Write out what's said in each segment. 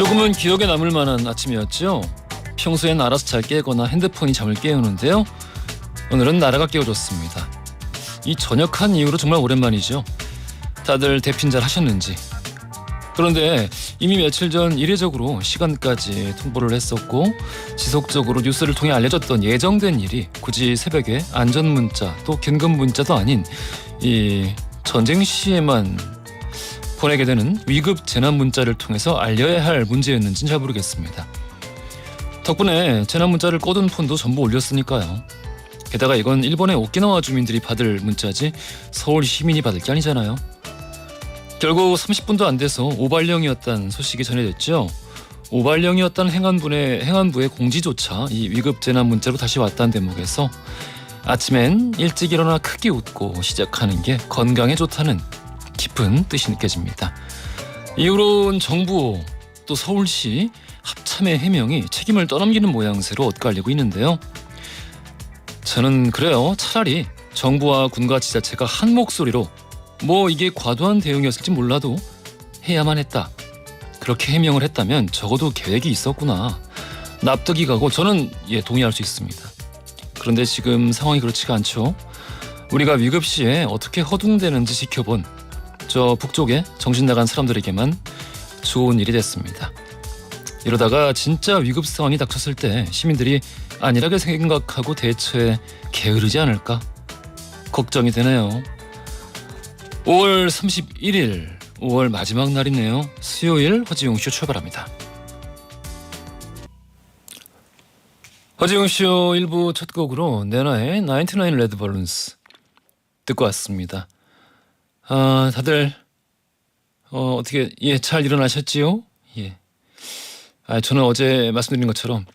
조금은 기억에 남을 만한 아침이었죠. 평소엔 알아서 잘 깨거나 핸드폰이 잠을 깨우는데요. 오늘은 나라가 깨워줬습니다. 이 저녁한 이후로 정말 오랜만이죠. 다들 대핀 잘 하셨는지. 그런데 이미 며칠 전 이례적으로 시간까지 통보를 했었고 지속적으로 뉴스를 통해 알려졌던 예정된 일이 굳이 새벽에 안전문자 또 긴급 문자도 아닌 이 전쟁 시에만 보내게 되는 위급 재난 문자를 통해서 알려야 할 문제였는지는 잘 모르겠습니다. 덕분에 재난 문자를 꺼둔 폰도 전부 올렸으니까요. 게다가 이건 일본의 오키나와 주민들이 받을 문자지 서울 시민이 받을 게 아니잖아요. 결국 30분도 안 돼서 오발령이었다는 소식이 전해졌죠. 오발령이었다는 행안부의 공지조차 이 위급 재난 문자로 다시 왔다는 대목에서 아침엔 일찍 일어나 크게 웃고 시작하는 게 건강에 좋다는 깊은 뜻이 느껴집니다. 이후로는 정부 또 서울시 합참의 해명이 책임을 떠넘기는 모양새로 엇갈리고 있는데요. 저는 그래요. 차라리 정부와 군과 지자체가 한 목소리로 이게 과도한 대응이었을지 몰라도 해야만 했다. 그렇게 해명을 했다면 적어도 계획이 있었구나. 납득이 가고 저는 동의할 수 있습니다. 그런데 지금 상황이 그렇지가 않죠. 우리가 위급 시에 어떻게 허둥대는지 지켜본 저 북쪽에 정신 나간 사람들에게만 좋은 일이 됐습니다. 이러다가 진짜 위급 상황이 닥쳤을 때 시민들이 안일하게 생각하고 대처에 게으르지 않을까 걱정이 되네요. 5월 31일 5월 마지막 날이네요. 수요일 허지웅쇼 출발합니다. 허지웅쇼 1부 첫 곡으로 내나의 99 레드 발룬스 듣고 왔습니다. 다들 어떻게 잘 일어나셨지요? 예. 저는 어제 말씀드린 것처럼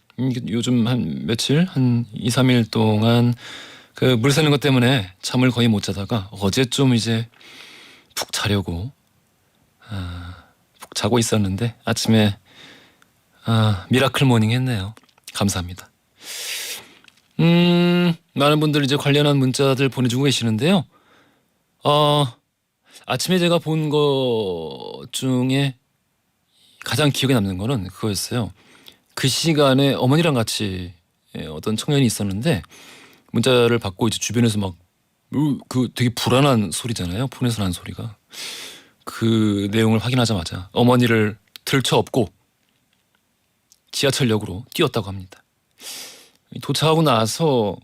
요즘 한 며칠 한 2, 3일 동안 그 물 새는 것 때문에 잠을 거의 못 자다가 어제 좀 이제 푹 자려고 푹 자고 있었는데 아침에 미라클 모닝 했네요. 감사합니다. 많은 분들 이제 관련한 문자들 보내주고 계시는데요. 아침에 제가 본 거 중에 가장 기억에 남는 거는 그거였어요. 그 시간에 어머니랑 같이 어떤 청년이 있었는데 문자를 받고 이제 주변에서 막 그 되게 불안한 소리잖아요. 폰에서 나는 소리가. 그 내용을 확인하자마자 어머니를 들쳐업고 지하철역으로 뛰었다고 합니다. 도착하고 나서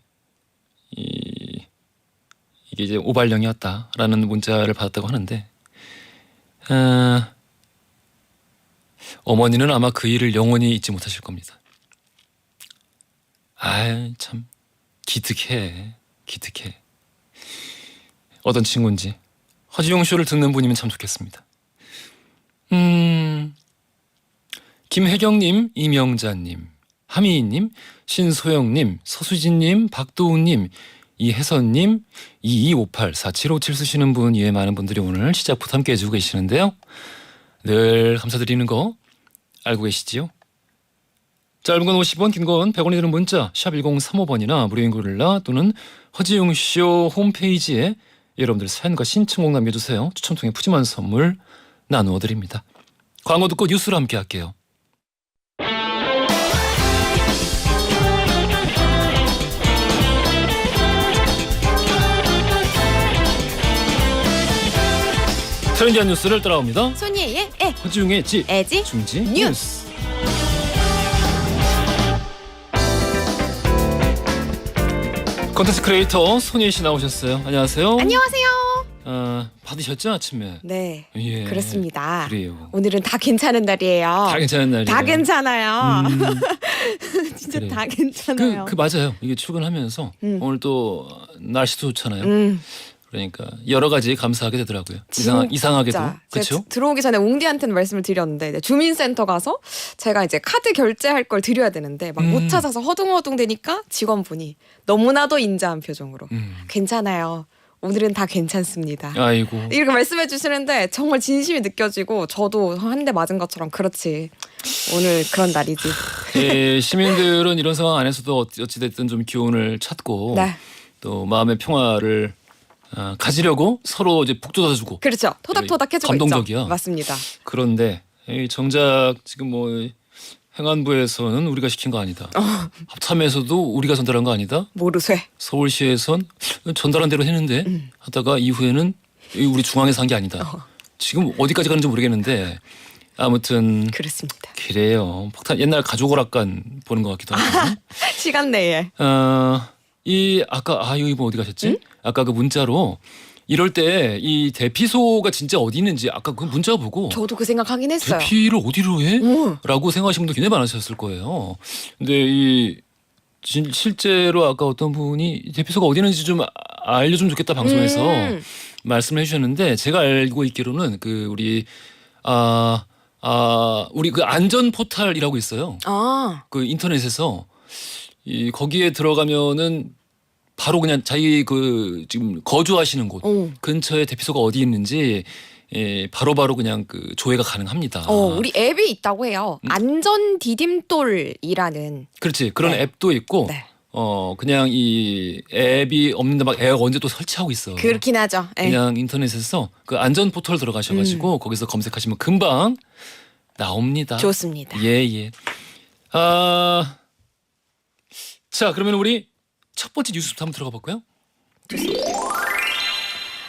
이게 이제 오발령이었다라는 문자를 받았다고 하는데 어머니는 아마 그 일을 영원히 잊지 못하실 겁니다. 참 기특해. 어떤 친구인지 허지용 쇼를 듣는 분이면 참 좋겠습니다. 김혜경님, 이명자님, 하미희님, 신소영님, 서수진님, 박도우님, 이혜선님, 2258-4757 쓰시는 분 이외 많은 분들이 오늘 시작부터 함께 해주고 계시는데요. 늘 감사드리는 거 알고 계시지요? 짧은 건 50원, 긴 건 100원이 드는 문자 샵 1035번이나 무료인 고릴라 또는 허지웅쇼 홈페이지에 여러분들 사연과 신청곡 남겨주세요. 추첨 통해 푸짐한 선물 나누어 드립니다. 광고 듣고 뉴스로 함께 할게요. 트렌디한 뉴스를 따라옵니다. 손예의 허지웅의 지, 애지 중지 뉴스. 콘텐츠 크리에이터 손예희 씨 나오셨어요. 안녕하세요. 안녕하세요. 받으셨죠 아침에? 네, 예, 그렇습니다. 그래요. 오늘은 다 괜찮은 날이에요. 다 괜찮은 날이에요. 다 괜찮아요. 진짜 그래요. 다 괜찮아요. 그 맞아요. 이게 출근하면서 오늘 또 날씨도 좋잖아요. 그러니까 여러 가지 감사하게 되더라고요. 이상하게도 그렇죠. 들어오기 전에 웅디한테는 말씀을 드렸는데 주민센터 가서 제가 이제 카드 결제할 걸 드려야 되는데 막 못 찾아서 허둥허둥 되니까 직원분이 너무나도 인자한 표정으로 괜찮아요. 오늘은 다 괜찮습니다. 아이고. 이렇게 말씀해 주시는데 정말 진심이 느껴지고 저도 한 대 맞은 것처럼 그렇지. 오늘 그런 날이지. 예, 시민들은 이런 상황 안에서도 어찌됐든 좀 기운을 찾고 네. 또 마음의 평화를 가지려고 서로 이제 북돋아주고 그렇죠. 토닥토닥 해주고 감동적이야. 있죠. 맞습니다. 그런데 정작 지금 뭐 행안부에서는 우리가 시킨 거 아니다. 합참에서도 우리가 전달한 거 아니다. 모르쇠. 서울시에선 전달한 대로 했는데 하다가 이후에는 우리 중앙에서 한 게 아니다. 지금 어디까지 가는지 모르겠는데 아무튼 그렇습니다. 그래요. 폭탄 옛날 가족오락관 보는 것 같기도 하고. 시간 내에. 이 아까 여기 뭐 어디 가셨지? 아까 그 문자로 이럴 때 이 대피소가 진짜 어디 있는지 아까 그 문자 보고 저도 그 생각하긴 했어요. 대피를 어디로 해? 오. 라고 생각하시는 분도 굉장히 많으셨을 거예요. 근데 이 실제로 아까 어떤 분이 대피소가 어디 있는지 좀 알려주면 좋겠다 방송에서 말씀을 해주셨는데 제가 알고 있기로는 그 우리 우리 그 안전 포탈이라고 있어요. 그 인터넷에서 거기에 들어가면은 바로 그냥 자기 그 지금 거주하시는 곳 근처에 대피소가 어디 있는지 바로바로 그냥 그 조회가 가능합니다. 우리 앱이 있다고 해요. 안전 디딤돌이라는. 그렇지. 그런 네. 앱도 있고 네. 그냥 이 앱이 없는데 막 앱 언제 또 설치하고 있어. 그렇긴 하죠. 예. 그냥 인터넷에서 그 안전 포털 들어가셔가지고 거기서 검색하시면 금방 나옵니다. 좋습니다. 예. 자 그러면 우리 첫 번째 뉴스부터 한번 들어가 볼까요?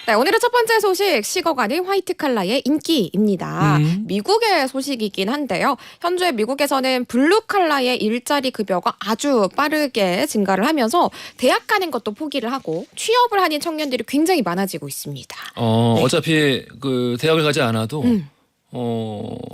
네, 오늘의 첫 번째 소식 식어가는 화이트 칼라의 인기입니다. 미국의 소식이긴 한데요. 현재 미국에서는 블루 칼라의 일자리 급여가 아주 빠르게 증가를 하면서 대학 가는 것도 포기를 하고 취업을 하는 청년들이 굉장히 많아지고 있습니다. 네. 어차피 그 대학을 가지 않아도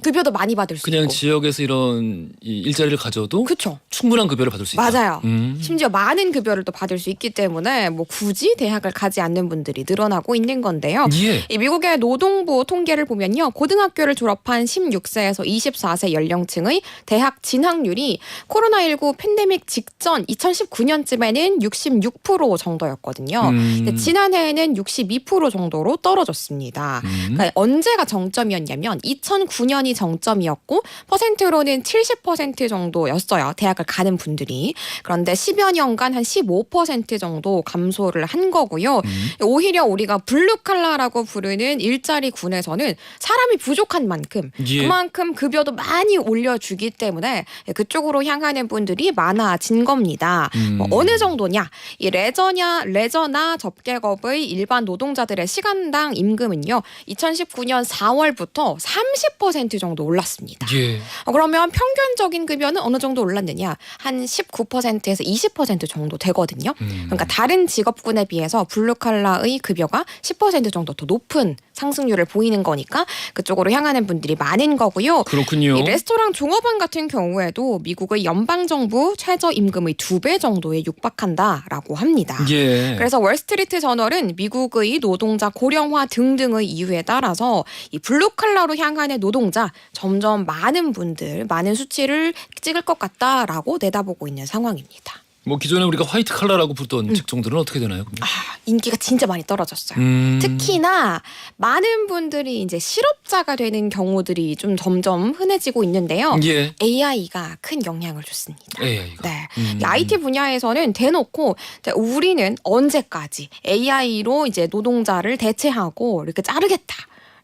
급여도 많이 받을 수 그냥 있고. 지역에서 이런 이 일자리를 가져도 그렇죠. 충분한 급여를 받을 수 있다. 맞아요. 심지어 많은 급여를 또 받을 수 있기 때문에 뭐 굳이 대학을 가지 않는 분들이 늘어나고 있는 건데요. 예. 이 미국의 노동부 통계를 보면요. 고등학교를 졸업한 16세에서 24세 연령층의 대학 진학률이 코로나19 팬데믹 직전 2019년쯤에는 66% 정도였거든요. 근데 지난해에는 62% 정도로 떨어졌습니다. 그러니까 언제가 정점이었냐면 2009년이 정점이었고 퍼센트로는 70% 정도였어요. 대학을 가는 분들이. 그런데 10여 년간 한 15% 정도 감소를 한 거고요. 오히려 우리가 블루칼라라고 부르는 일자리 군에서는 사람이 부족한 만큼 예. 그만큼 급여도 많이 올려주기 때문에 그쪽으로 향하는 분들이 많아진 겁니다. 뭐 어느 정도냐? 이 레저나 접객업의 일반 노동자들의 시간당 임금은요. 2019년 4월부터 30% 정도 올랐습니다. 예. 그러면 평균적인 급여는 어느 정도 올랐느냐? 한 19%에서 20% 정도 되거든요. 그러니까 다른 직업군에 비해서 블루칼라의 급여가 10% 정도 더 높은 상승률을 보이는 거니까 그쪽으로 향하는 분들이 많은 거고요. 그렇군요. 이 레스토랑 종업원 같은 경우에도 미국의 연방정부 최저임금의 2배 정도에 육박한다라고 합니다. 예. 그래서 월스트리트 저널은 미국의 노동자 고령화 등등의 이유에 따라서 이 블루칼라로 향하는 노동자 점점 많은 수치를 찍을 것 같다라고 내다보고 있는 상황입니다. 뭐 기존에 우리가 화이트 칼라라고 부르던 직종들은 어떻게 되나요? 그러면? 인기가 진짜 많이 떨어졌어요. 특히나 많은 분들이 이제 실업자가 되는 경우들이 좀 점점 흔해지고 있는데요. 예. AI가 큰 영향을 줬습니다. AI가. 네. 이 IT 분야에서는 대놓고 우리는 언제까지 AI로 이제 노동자를 대체하고 이렇게 자르겠다.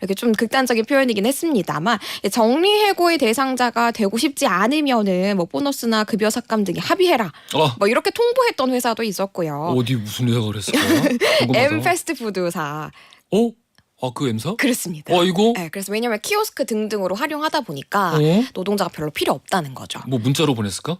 이렇게 좀 극단적인 표현이긴 했습니다만 정리해고의 대상자가 되고 싶지 않으면은 뭐 보너스나 급여 삭감 등에 합의해라. 뭐 이렇게 통보했던 회사도 있었고요. 어디 무슨 회사가 그랬을까요? M 패스트푸드사. 그 M사? 그렇습니다. 이거? 네, 그래서 왜냐면 키오스크 등등으로 활용하다 보니까 노동자가 별로 필요 없다는 거죠. 뭐 문자로 보냈을까?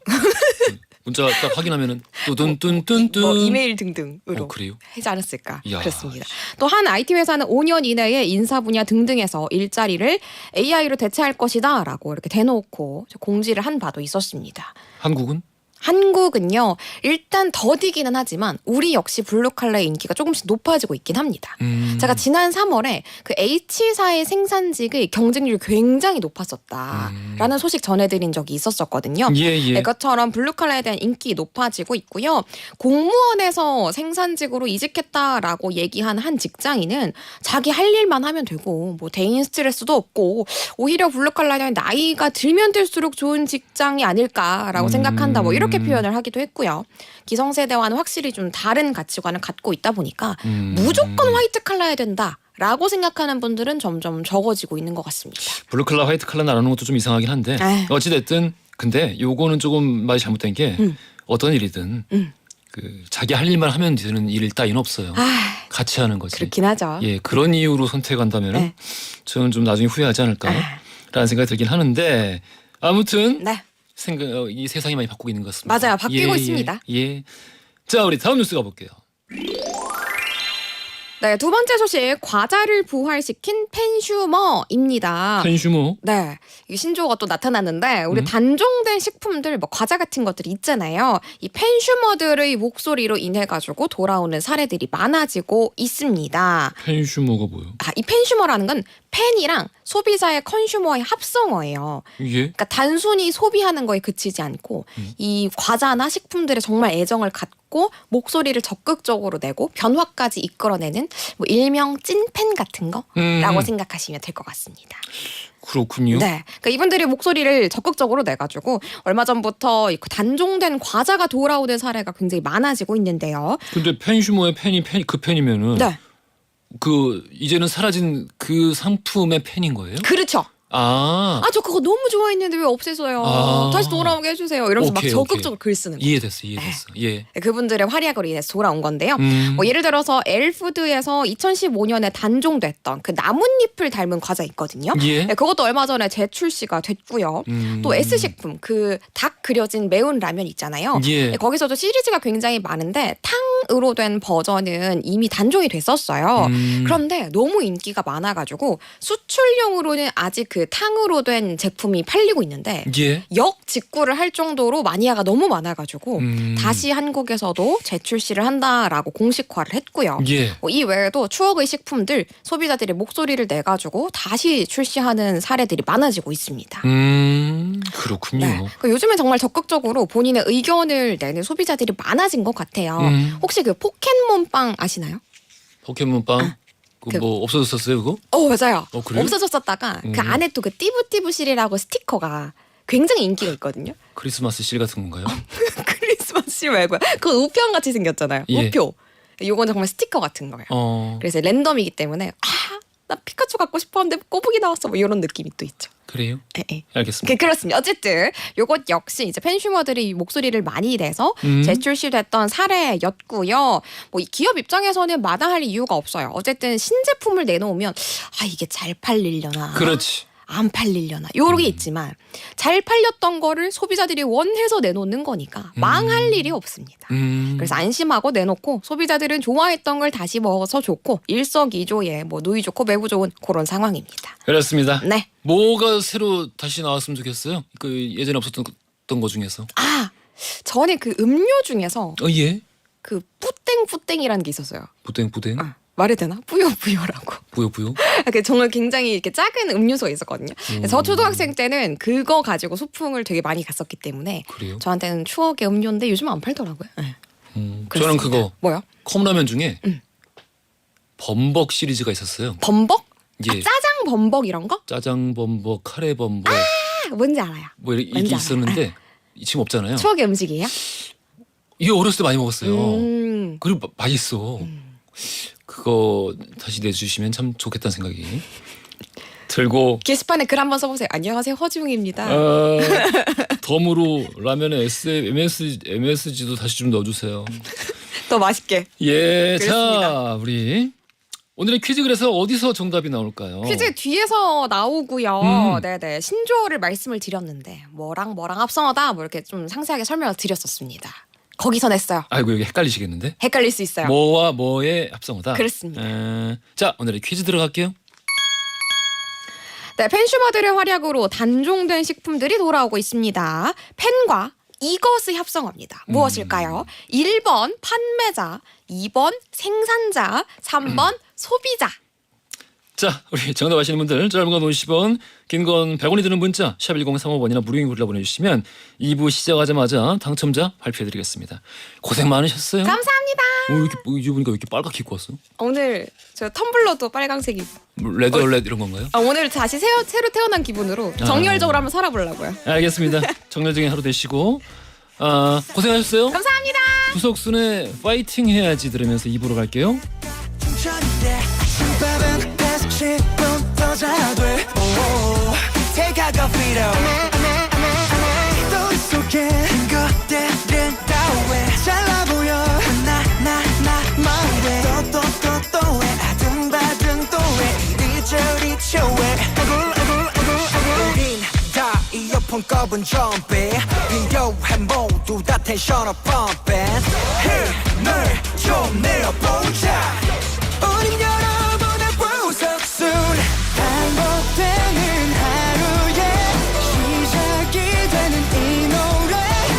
문자 딱 확인하면은 뚜둔뚠뚠뚠 뭐 이메일 등등으로 그래요? 하지 않았을까. 이야. 그렇습니다. 또 한 IT 회사는 5년 이내에 인사 분야 등등에서 일자리를 AI로 대체할 것이다라고 이렇게 대놓고 공지를 한 바도 있었습니다. 한국은? 한국은요. 일단 더디기는 하지만 우리 역시 블루칼라의 인기가 조금씩 높아지고 있긴 합니다. 제가 지난 3월에 그 H사의 생산직의 경쟁률이 굉장히 높았었다라는 소식 전해드린 적이 있었었거든요. 예. 이것처럼 블루칼라에 대한 인기 높아지고 있고요. 공무원에서 생산직으로 이직했다라고 얘기한 한 직장인은 자기 할 일만 하면 되고 뭐 대인 스트레스도 없고 오히려 블루칼라는 나이가 들면 들수록 좋은 직장이 아닐까라고 생각한다. 뭐 이렇게 표현을 하기도 했고요. 기성세대와는 확실히 좀 다른 가치관을 갖고 있다 보니까 무조건 화이트 칼라야 된다. 라고 생각하는 분들은 점점 적어지고 있는 것 같습니다. 블루 컬러, 화이트 컬러 나누는 것도 좀 이상하긴 한데 에이. 어찌됐든 근데 요거는 조금 말이 잘못된 게 어떤 일이든 그 자기 할 일만 하면 되는 일 따위는 없어요. 같이 하는 거지. 그렇긴 하죠. 예, 그런 이유로 선택한다면 네. 저는 좀 나중에 후회하지 않을까라는 생각이 들긴 하는데 아무튼 네. 이 세상이 많이 바꾸고 있는 것 같습니다. 맞아요. 바뀌고 있습니다. 예. 자, 우리 다음 뉴스 가볼게요. 네, 두 번째 소식 과자를 부활시킨 펜슈머입니다. 펜슈머. 네, 이 신조어가 또 나타났는데 우리 단종된 식품들 뭐 과자 같은 것들이 있잖아요. 이 펜슈머들의 목소리로 인해 가지고 돌아오는 사례들이 많아지고 있습니다. 펜슈머가 뭐예요? 이 펜슈머라는 건 팬이랑 소비자의 컨슈머의 합성어예요. 예? 그러니까 단순히 소비하는 거에 그치지 않고 이 과자나 식품들에 정말 애정을 갖고 목소리를 적극적으로 내고 변화까지 이끌어내는 뭐 일명 찐팬 같은 거라고 생각하시면 될 것 같습니다. 그렇군요. 네, 그러니까 이분들이 목소리를 적극적으로 내가지고 얼마 전부터 이 단종된 과자가 돌아오는 사례가 굉장히 많아지고 있는데요. 근데 펜슈머의 그 펜이면은 네, 그 이제는 사라진 그 상품의 펜인 거예요? 그렇죠. 아, 저 그거 너무 좋아했는데 왜 없애서요? 아. 다시 돌아오게 해주세요. 이러면서 오케이, 막 적극적으로 글 쓰는 거예요. 이해됐어. 예. 그분들의 활약으로 인해서 돌아온 건데요. 뭐 예를 들어서 엘푸드에서 2015년에 단종됐던 그 나뭇잎을 닮은 과자 있거든요. 예. 네, 그것도 얼마 전에 재출시가 됐고요. 또 S식품 그 닭 그려진 매운 라면 있잖아요. 예. 네, 거기서도 시리즈가 굉장히 많은데 탕으로 된 버전은 이미 단종이 됐었어요. 그런데 너무 인기가 많아가지고 수출용으로는 아직 그 탕으로 된 제품이 팔리고 있는데 예. 역 직구를 할 정도로 마니아가 너무 많아가지고 다시 한국에서도 재출시를 한다라고 공식화를 했고요. 예. 이 외에도 추억의 식품들 소비자들의 목소리를 내가지고 다시 출시하는 사례들이 많아지고 있습니다. 그렇군요. 네. 요즘엔 정말 적극적으로 본인의 의견을 내는 소비자들이 많아진 것 같아요. 혹시 그 포켓몬빵 아시나요? 포켓몬빵 그 뭐 없어졌었어요 그거? 맞아요. 그래요? 없어졌었다가 그 안에 또 그 띠부띠부실이라고 스티커가 굉장히 인기가 있거든요. 크리스마스 실 같은 건가요? 크리스마스 말고요. 그거 우표같이 생겼잖아요. 예. 우표. 요건 정말 스티커 같은 거예요. 그래서 랜덤이기 때문에 나 피카츄 갖고 싶었는데 꼬북이 나왔어 뭐 이런 느낌이 또 있죠. 그래요? 예. 알겠습니다. 그렇습니다. 어쨌든 요것 역시 이제 펜슈머들이 목소리를 많이 내서 재출시됐던 사례였고요. 뭐 이 기업 입장에서는 마다할 이유가 없어요. 어쨌든 신제품을 내놓으면 이게 잘 팔리려나. 그렇지. 안 팔리려나 요런 게 있지만 잘 팔렸던 거를 소비자들이 원해서 내놓는 거니까 망할 일이 없습니다. 그래서 안심하고 내놓고 소비자들은 좋아했던 걸 다시 먹어서 좋고 일석이조의 뭐 누이 좋고 매부 좋은 그런 상황입니다. 그렇습니다. 네. 뭐가 새로 다시 나왔으면 좋겠어요? 그 예전에 없었던 거 중에서. 전에 그 음료 중에서 예. 그 뿌땡뿌땡이라는 게 있었어요. 부땡. 말이 되나? 뿌요뿌요라고. 부요. 정말 굉장히 이렇게 작은 음료수가 있었거든요. 저 초등학생 때는 그거 가지고 소풍을 되게 많이 갔었기 때문에 그래요? 저한테는 추억의 음료인데 요즘 안 팔더라고요. 네. 저는 그거 뭐요? 컵라면 중에 범벅 시리즈가 있었어요. 범벅? 예. 짜장 범벅 이런 거? 짜장 범벅, 카레 범벅 뭔지 알아요. 뭐 이게 뭔지 있었는데 지금 없잖아요. 추억의 음식이에요? 이게 어렸을 때 많이 먹었어요. 음. 그리고 맛있어. 그거 다시 내주시면 참 좋겠다는 생각이 들고. 게시판에 글 한번 써보세요. 안녕하세요 허지웅입니다. 덤으로 라면에 MSG도 다시 좀 넣어주세요. 더 맛있게. 예, 그렇습니다. 자 우리 오늘의 퀴즈 그래서 어디서 정답이 나올까요? 퀴즈 뒤에서 나오고요. 네네 신조어를 말씀을 드렸는데 뭐랑 합성하다 뭐 이렇게 좀 상세하게 설명을 드렸었습니다. 거기서 냈어요. 아이고 여기 헷갈리시겠는데? 헷갈릴 수 있어요. 뭐와 뭐의 합성어다. 그렇습니다. 자 오늘의 퀴즈 들어갈게요. 네, 펜슈머들의 활약으로 단종된 식품들이 돌아오고 있습니다. 펜과 이것의 합성어입니다. 무엇일까요? 1번 판매자, 2번 생산자, 3번 소비자. 자 우리 정답 아시는 분들 짧은 건 50원 긴 건 100원이 드는 문자 샵 1035번이나 무료인 글로 보내주시면 2부 시작하자마자 당첨자 발표해드리겠습니다. 고생 많으셨어요. 감사합니다. 이제 보니까 왜 이렇게 빨갛게 입고 왔어? 오늘 저 텀블러도 빨강색이고 레드 얼렛 이런 건가요? 오늘 다시 새로 태어난 기분으로 정열적으로 한번 살아보려고요. 알겠습니다. 정렬적인 하루 되시고 고생하셨어요. 감사합니다. 구석순의 파이팅 해야지 들으면서 2부로 갈게요. 천천히 내 아침밥은 여자 돼 태가가 필요 또 속에 것들은 다왜 잘나 보여 나왜 또왜 아등바등 또왜 이리저리 쳐왜 우린 다 이어폰 꺼본 좀비 필요해 모두 다 텐션업 펌핑 힘을 좀 내어보자 우린 여러분의 보석순 반복되는 하루의 시작이 되는 이 노래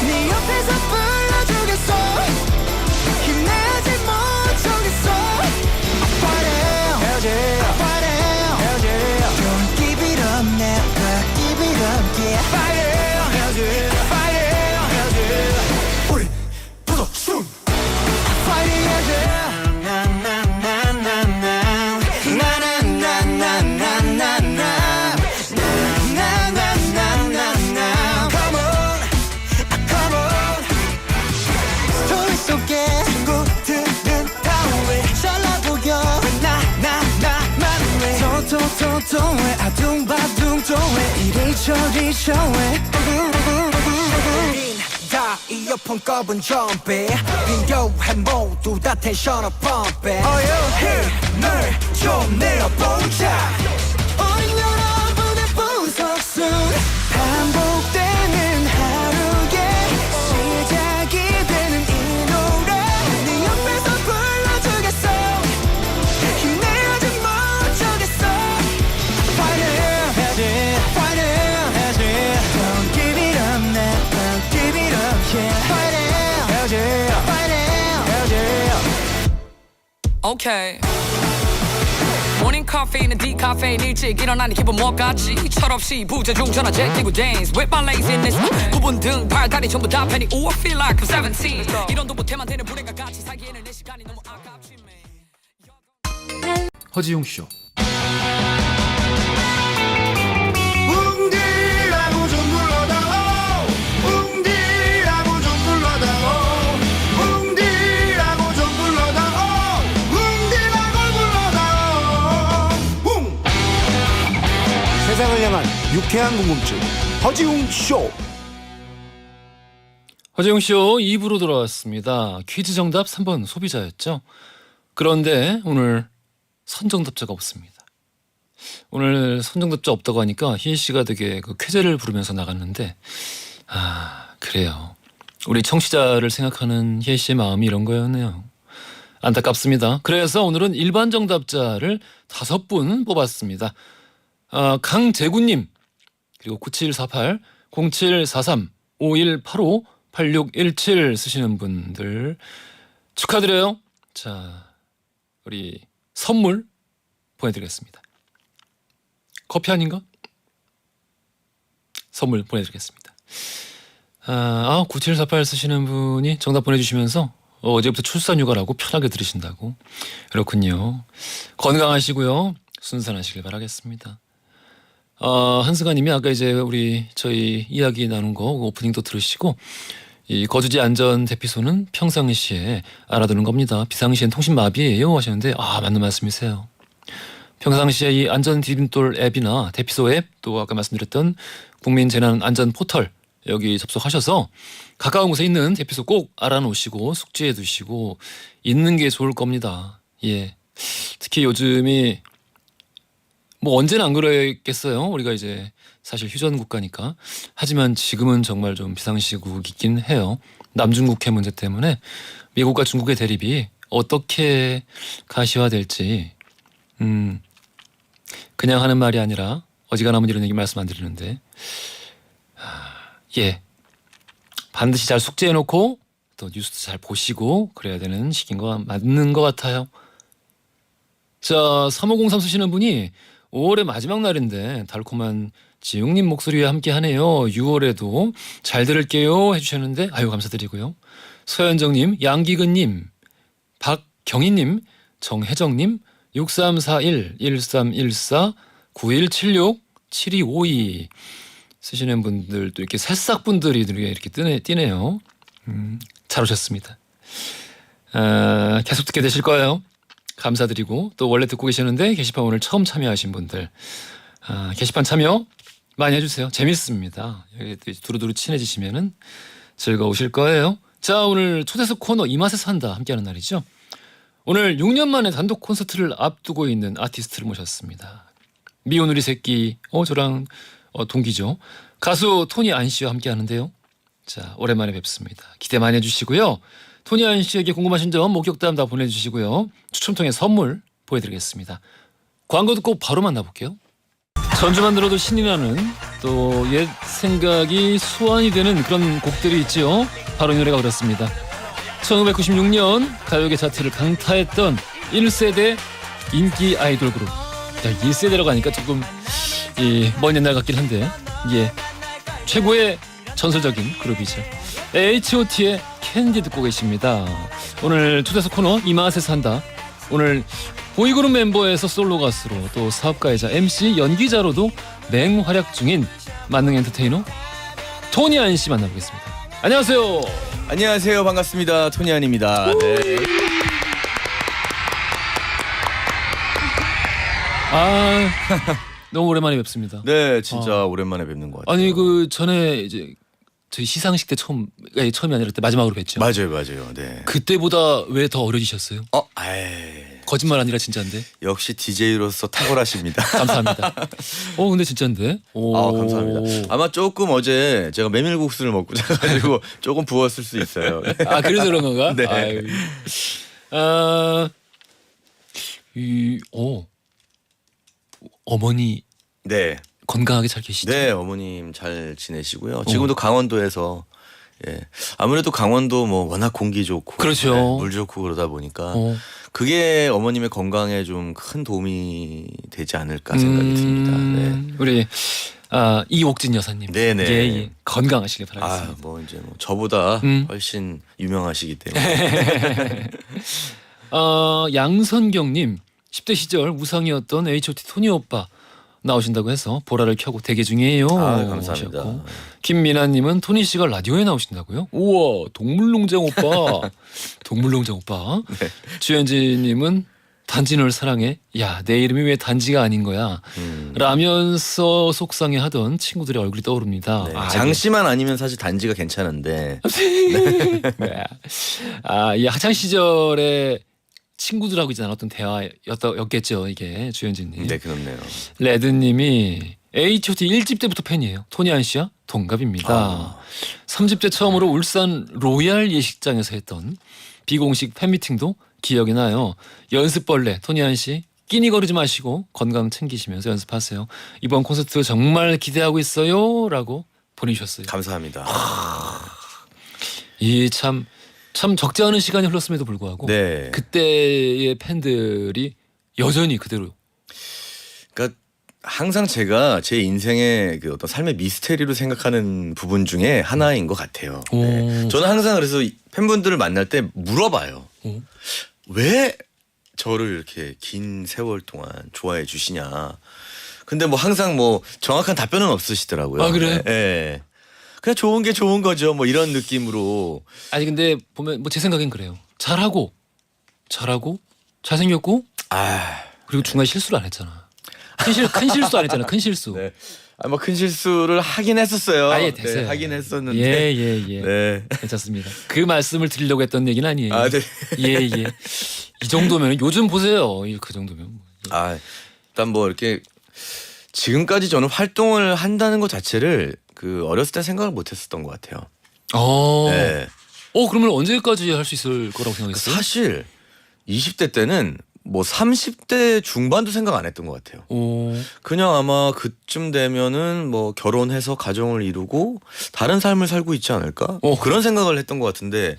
네 옆에서 불러주겠어 힘내지 못하겠어 Don't give it up never give it up yeah 우리 보석순 Fighting 왜 아둥바둥 또왜 이리저리 저왜 우린 다 이어폰 꺼본 좀비 필요해 모두 다 텐션업 펌핑 힘을 좀 내어보자 우린 여러분의 보석순 반복되는 하루의 시작이 되는 이 노래 네 옆에서 불러주겠어 힘내지 못하겠어 Okay. 모닝 카페인은 디카페인 일찍 일어나니 기분 뭐같지 철없이 부재중 전화 제끼고 dance with my laziness 구분 등 발다리 전부 다 penny Ooh I feel like I'm 17 이런도 못해만 되는 불행과 같이 살기에는 내 시간이 너무 아깝지 man. 허지용 쇼. 웅디라고 좀 불러다오 웅디라고 좀 불러다오 웅디라고 좀 불러다오 웅디라고 불러다오 웅 세상을 향한 유쾌한 궁금증 허지웅 쇼 허지용 쇼 2부로 돌아왔습니다. 퀴즈 정답 3번 소비자였죠. 그런데 오늘 선정답자가 없습니다. 오늘 선정답자 없다고 하니까 희애 씨가 되게 그 쾌재를 부르면서 나갔는데 그래요. 우리 청취자를 생각하는 희애 씨의 마음이 이런 거였네요. 안타깝습니다. 그래서 오늘은 일반 정답자를 5분 뽑았습니다. 강재구님 그리고 9748 0743 5185 8617 쓰시는 분들 축하드려요. 자, 우리 선물 보내드리겠습니다. 커피 아닌가? 선물 보내드리겠습니다. 9748 쓰시는 분이 정답 보내주시면서 어제부터 출산휴가라고 편하게 들으신다고. 그렇군요. 건강하시고요. 순산하시길 바라겠습니다. 한승아님이 아까 이제 저희 이야기 나눈 거 오프닝도 들으시고 이 거주지 안전 대피소는 평상시에 알아두는 겁니다. 비상시엔 통신마비예요 하셨는데 맞는 말씀이세요. 평상시에 이 안전 디딤돌 앱이나 대피소 앱 또 아까 말씀드렸던 국민재난안전 포털 여기 접속하셔서 가까운 곳에 있는 대피소 꼭 알아놓으시고 숙지해 두시고 있는 게 좋을 겁니다. 예. 특히 요즘이 뭐 언제는 안 그랬겠어요. 우리가 이제 사실 휴전 국가니까. 하지만 지금은 정말 좀 비상시국이긴 해요. 남중국해 문제 때문에 미국과 중국의 대립이 어떻게 가시화될지 그냥 하는 말이 아니라 어지간하면 이런 얘기 말씀 안 드리는데 예 반드시 잘 숙지해놓고 또 뉴스도 잘 보시고 그래야 되는 시기인 거 맞는 것 같아요. 자 3503 쓰시는 분이 5월의 마지막 날인데 달콤한 지웅님 목소리와 함께하네요. 6월에도 잘 들을게요 해주셨는데 아유 감사드리고요. 서현정님, 양기근님, 박경희님, 정혜정님, 6341, 1314, 9176, 7252 쓰시는 분들도 이렇게 새싹분들이 이렇게 띄네요. 잘 오셨습니다. 계속 듣게 되실 거예요. 감사드리고 또 원래 듣고 계셨는데 게시판 오늘 처음 참여하신 분들 게시판 참여 많이 해주세요. 재밌습니다. 여기 두루두루 친해지시면은 즐거우실 거예요. 자, 오늘 초대석 코너 이 맛에 산다 함께하는 날이죠. 오늘 6년 만에 단독 콘서트를 앞두고 있는 아티스트를 모셨습니다. 미운 우리 새끼 저랑 동기죠. 가수 토니 안 씨와 함께하는데요. 자, 오랜만에 뵙습니다. 기대 많이 해주시고요. 토니 안 씨에게 궁금하신 점 목격담 다 보내주시고요. 추첨 통해 선물 보여드리겠습니다. 광고 듣고 바로 만나볼게요. 전주만 들어도 신이 나는 또 옛 생각이 소환이 되는 그런 곡들이 있죠. 바로 이 노래가 그렇습니다. 1996년 가요계 차트를 강타했던 1세대 인기 아이돌 그룹. 1세대라고 하니까 조금 먼 옛날 같긴 한데 이게 최고의 전설적인 그룹이죠. H.O.T의 캔디 듣고 계십니다. 오늘 초대석 코너 이 맛에 산다. 오늘 보이그룹 멤버에서 솔로 가수로 또 사업가이자 MC 연기자로도 맹활약 중인 만능 엔터테이너 토니 안 씨 만나보겠습니다. 안녕하세요. 안녕하세요. 반갑습니다. 토니안입니다. 네. 너무 오랜만에 뵙습니다. 네, 진짜 오랜만에 뵙는 것 같아요. 아니 그 전에 이제 저희 시상식 때 처음이 아니라 그때 마지막으로 뵀죠. 맞아요. 네. 그때보다 왜 더 어려지셨어요? 아이. 거짓말 아니라 진짜인데. 역시 DJ로서 탁월하십니다. 감사합니다. 근데 진짜인데. 감사합니다. 아마 조금 어제 제가 메밀국수를 먹고 자가지고 조금 부었을 수 있어요. 그래서 그런 건가? 네. 어머니 네. 건강하게 잘 계시죠? 네, 어머님 잘 지내시고요. 지금도 강원도에서 아무래도 강원도 뭐 워낙 공기 좋고 그렇죠. 물 좋고 그러다 보니까 그게 어머님의 건강에 좀 큰 도움이 되지 않을까 생각이 듭니다. 네. 우리 이옥진 여사님, 네네. 예. 건강하시길 바라겠습니다. 뭐 이제 뭐 저보다 훨씬 유명하시기 때문에. 양선경님 10대 시절 우상이었던 H.O.T 토니 오빠 나오신다고 해서 보라를 켜고 대기 중이에요. 감사합니다. 하셨고. 김미나님은 토니 씨가 라디오에 나오신다고요? 우와 동물농장 오빠. 동물농장 오빠. 네. 주현진님은 단지널 사랑해. 야 내 이름이 왜 단지가 아닌 거야. 라면서 속상해하던 친구들의 얼굴이 떠오릅니다. 네. 장씨만 아니면 사실 단지가 괜찮은데. 이 학창 시절에 친구들하고 이제 나눴던 대화였겠죠 이게 주현진님. 네, 그렇네요. 레드님이 H.O.T 1집 때부터 팬이에요. 토니 안 씨와 동갑입니다. 3집 때 처음으로 울산 로얄 예식장에서 했던 비공식 팬미팅도 기억이 나요. 연습벌레 토니 안 씨 끼니거리지 마시고 건강 챙기시면서 연습하세요. 이번 콘서트 정말 기대하고 있어요. 라고 보내주셨어요. 감사합니다. 참 적지 않은 시간이 흘렀음에도 불구하고 네. 그때의 팬들이 여전히 그대로. 그러니까 항상 제가 제 인생의 그 어떤 삶의 미스테리로 생각하는 부분 중에 하나인 것 같아요. 네. 저는 항상 그래서 팬분들을 만날 때 물어봐요. 왜 저를 이렇게 긴 세월 동안 좋아해 주시냐. 근데 뭐 항상 뭐 정확한 답변은 없으시더라고요. 아 그래? 네. 그냥 좋은 게 좋은 거죠. 뭐 이런 느낌으로. 아니 근데 보면 뭐 제 생각엔 그래요. 잘하고 잘생겼고 그리고 중간에 실수를 안 했잖아. 큰 실수 안 했잖아. 큰 실수. 네. 뭐 큰 실수를 하긴 했었어요. 됐어요. 네, 하긴 했었는데. 예. 네. 괜찮습니다. 그 말씀을 드리려고 했던 얘기는 아니에요. 네. 예. 이 정도면 요즘 보세요. 그 정도면. 일단 뭐 이렇게 지금까지 저는 활동을 한다는 것 자체를 그 어렸을 때 생각을 못했었던 것 같아요. 네. 그러면 언제까지 할 수 있을 거라고 생각했어요? 사실 20대 때는 뭐 30대 중반도 생각 안 했던 것 같아요. 그냥 아마 그쯤 되면은 뭐 결혼해서 가정을 이루고 다른 삶을 살고 있지 않을까? 그런 생각을 했던 것 같은데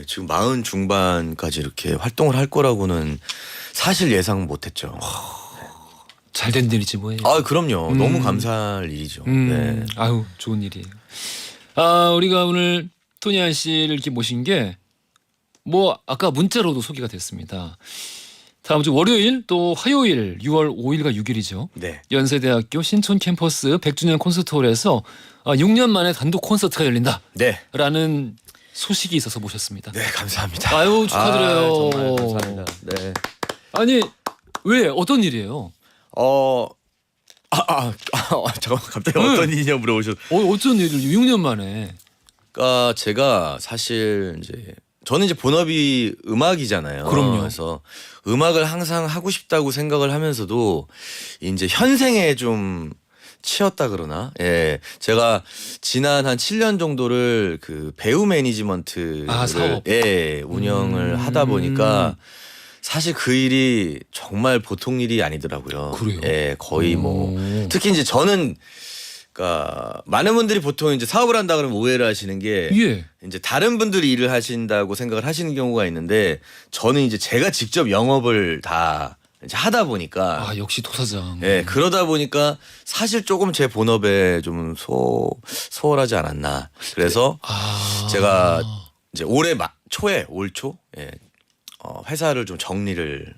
지금 40 중반까지 이렇게 활동을 할 거라고는 사실 예상 못했죠. 잘된 일이지 뭐예요. 그럼요. 너무 감사할 일이죠. 네. 좋은 일이에요. 우리가 오늘 토니안 씨를 이렇게 모신 게 뭐 아까 문자로도 소개가 됐습니다. 다음 주 월요일 또 화요일 6월 5일과 6일이죠. 네. 연세대학교 신촌 캠퍼스 100주년 콘서트홀에서 6년 만에 단독 콘서트가 열린다. 네. 라는 소식이 있어서 모셨습니다. 네, 감사합니다. 축하드려요. 정말 감사합니다. 네. 아니 왜 어떤 일이에요? 잠깐만 갑자기 어떤 일이냐 물어보셨. 어쩐 일을 6년 만에. 그러니까 제가 사실 이제 저는 이제 본업이 음악이잖아요. 그럼요. 그래서 음악을 항상 하고 싶다고 생각을 하면서도 이제 현생에 좀 치였다 그러나, 예, 제가 지난 한 7년 정도를 그 배우 매니지먼트를 사업. 예 운영을 하다 보니까 사실 그 일이 정말 보통 일이 아니더라고요. 그래요? 예, 거의 뭐 특히 이제 저는 그러니까 많은 분들이 보통 이제 사업을 한다 그러면 오해를 하시는 게 예. 이제 다른 분들이 일을 하신다고 생각을 하시는 경우가 있는데 저는 이제 제가 직접 영업을 다 이제 하다 보니까 아 역시 도사장. 예, 그러다 보니까 사실 조금 제 본업에 좀 소홀하지 않았나. 그래서 제가 이제 올해 초에 올 초 예, 회사를 좀 정리를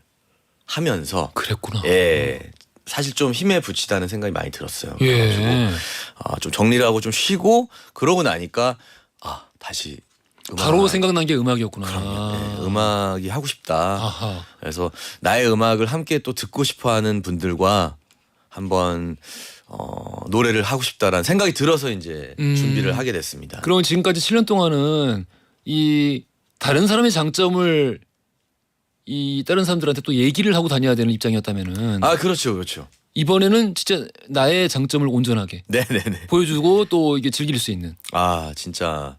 하면서 그랬구나. 예. 사실 좀 힘에 부치다는 생각이 많이 들었어요. 예. 그래가지고 좀 정리를 하고 좀 쉬고 그러고 나니까 다시 바로 생각난 게 음악이었구나. 네, 음악이 하고 싶다. 아하. 그래서 나의 음악을 함께 또 듣고 싶어하는 분들과 한번 노래를 하고 싶다라는 생각이 들어서 이제 준비를 하게 됐습니다. 그럼 지금까지 7년 동안은 이 다른 사람의 장점을 이 다른 사람들한테 또 얘기를 하고 다녀야 되는 입장이었다면은 그렇죠, 그렇죠. 이번에는 진짜 나의 장점을 온전하게 네네네. 보여주고 또 이게 즐길 수 있는. 진짜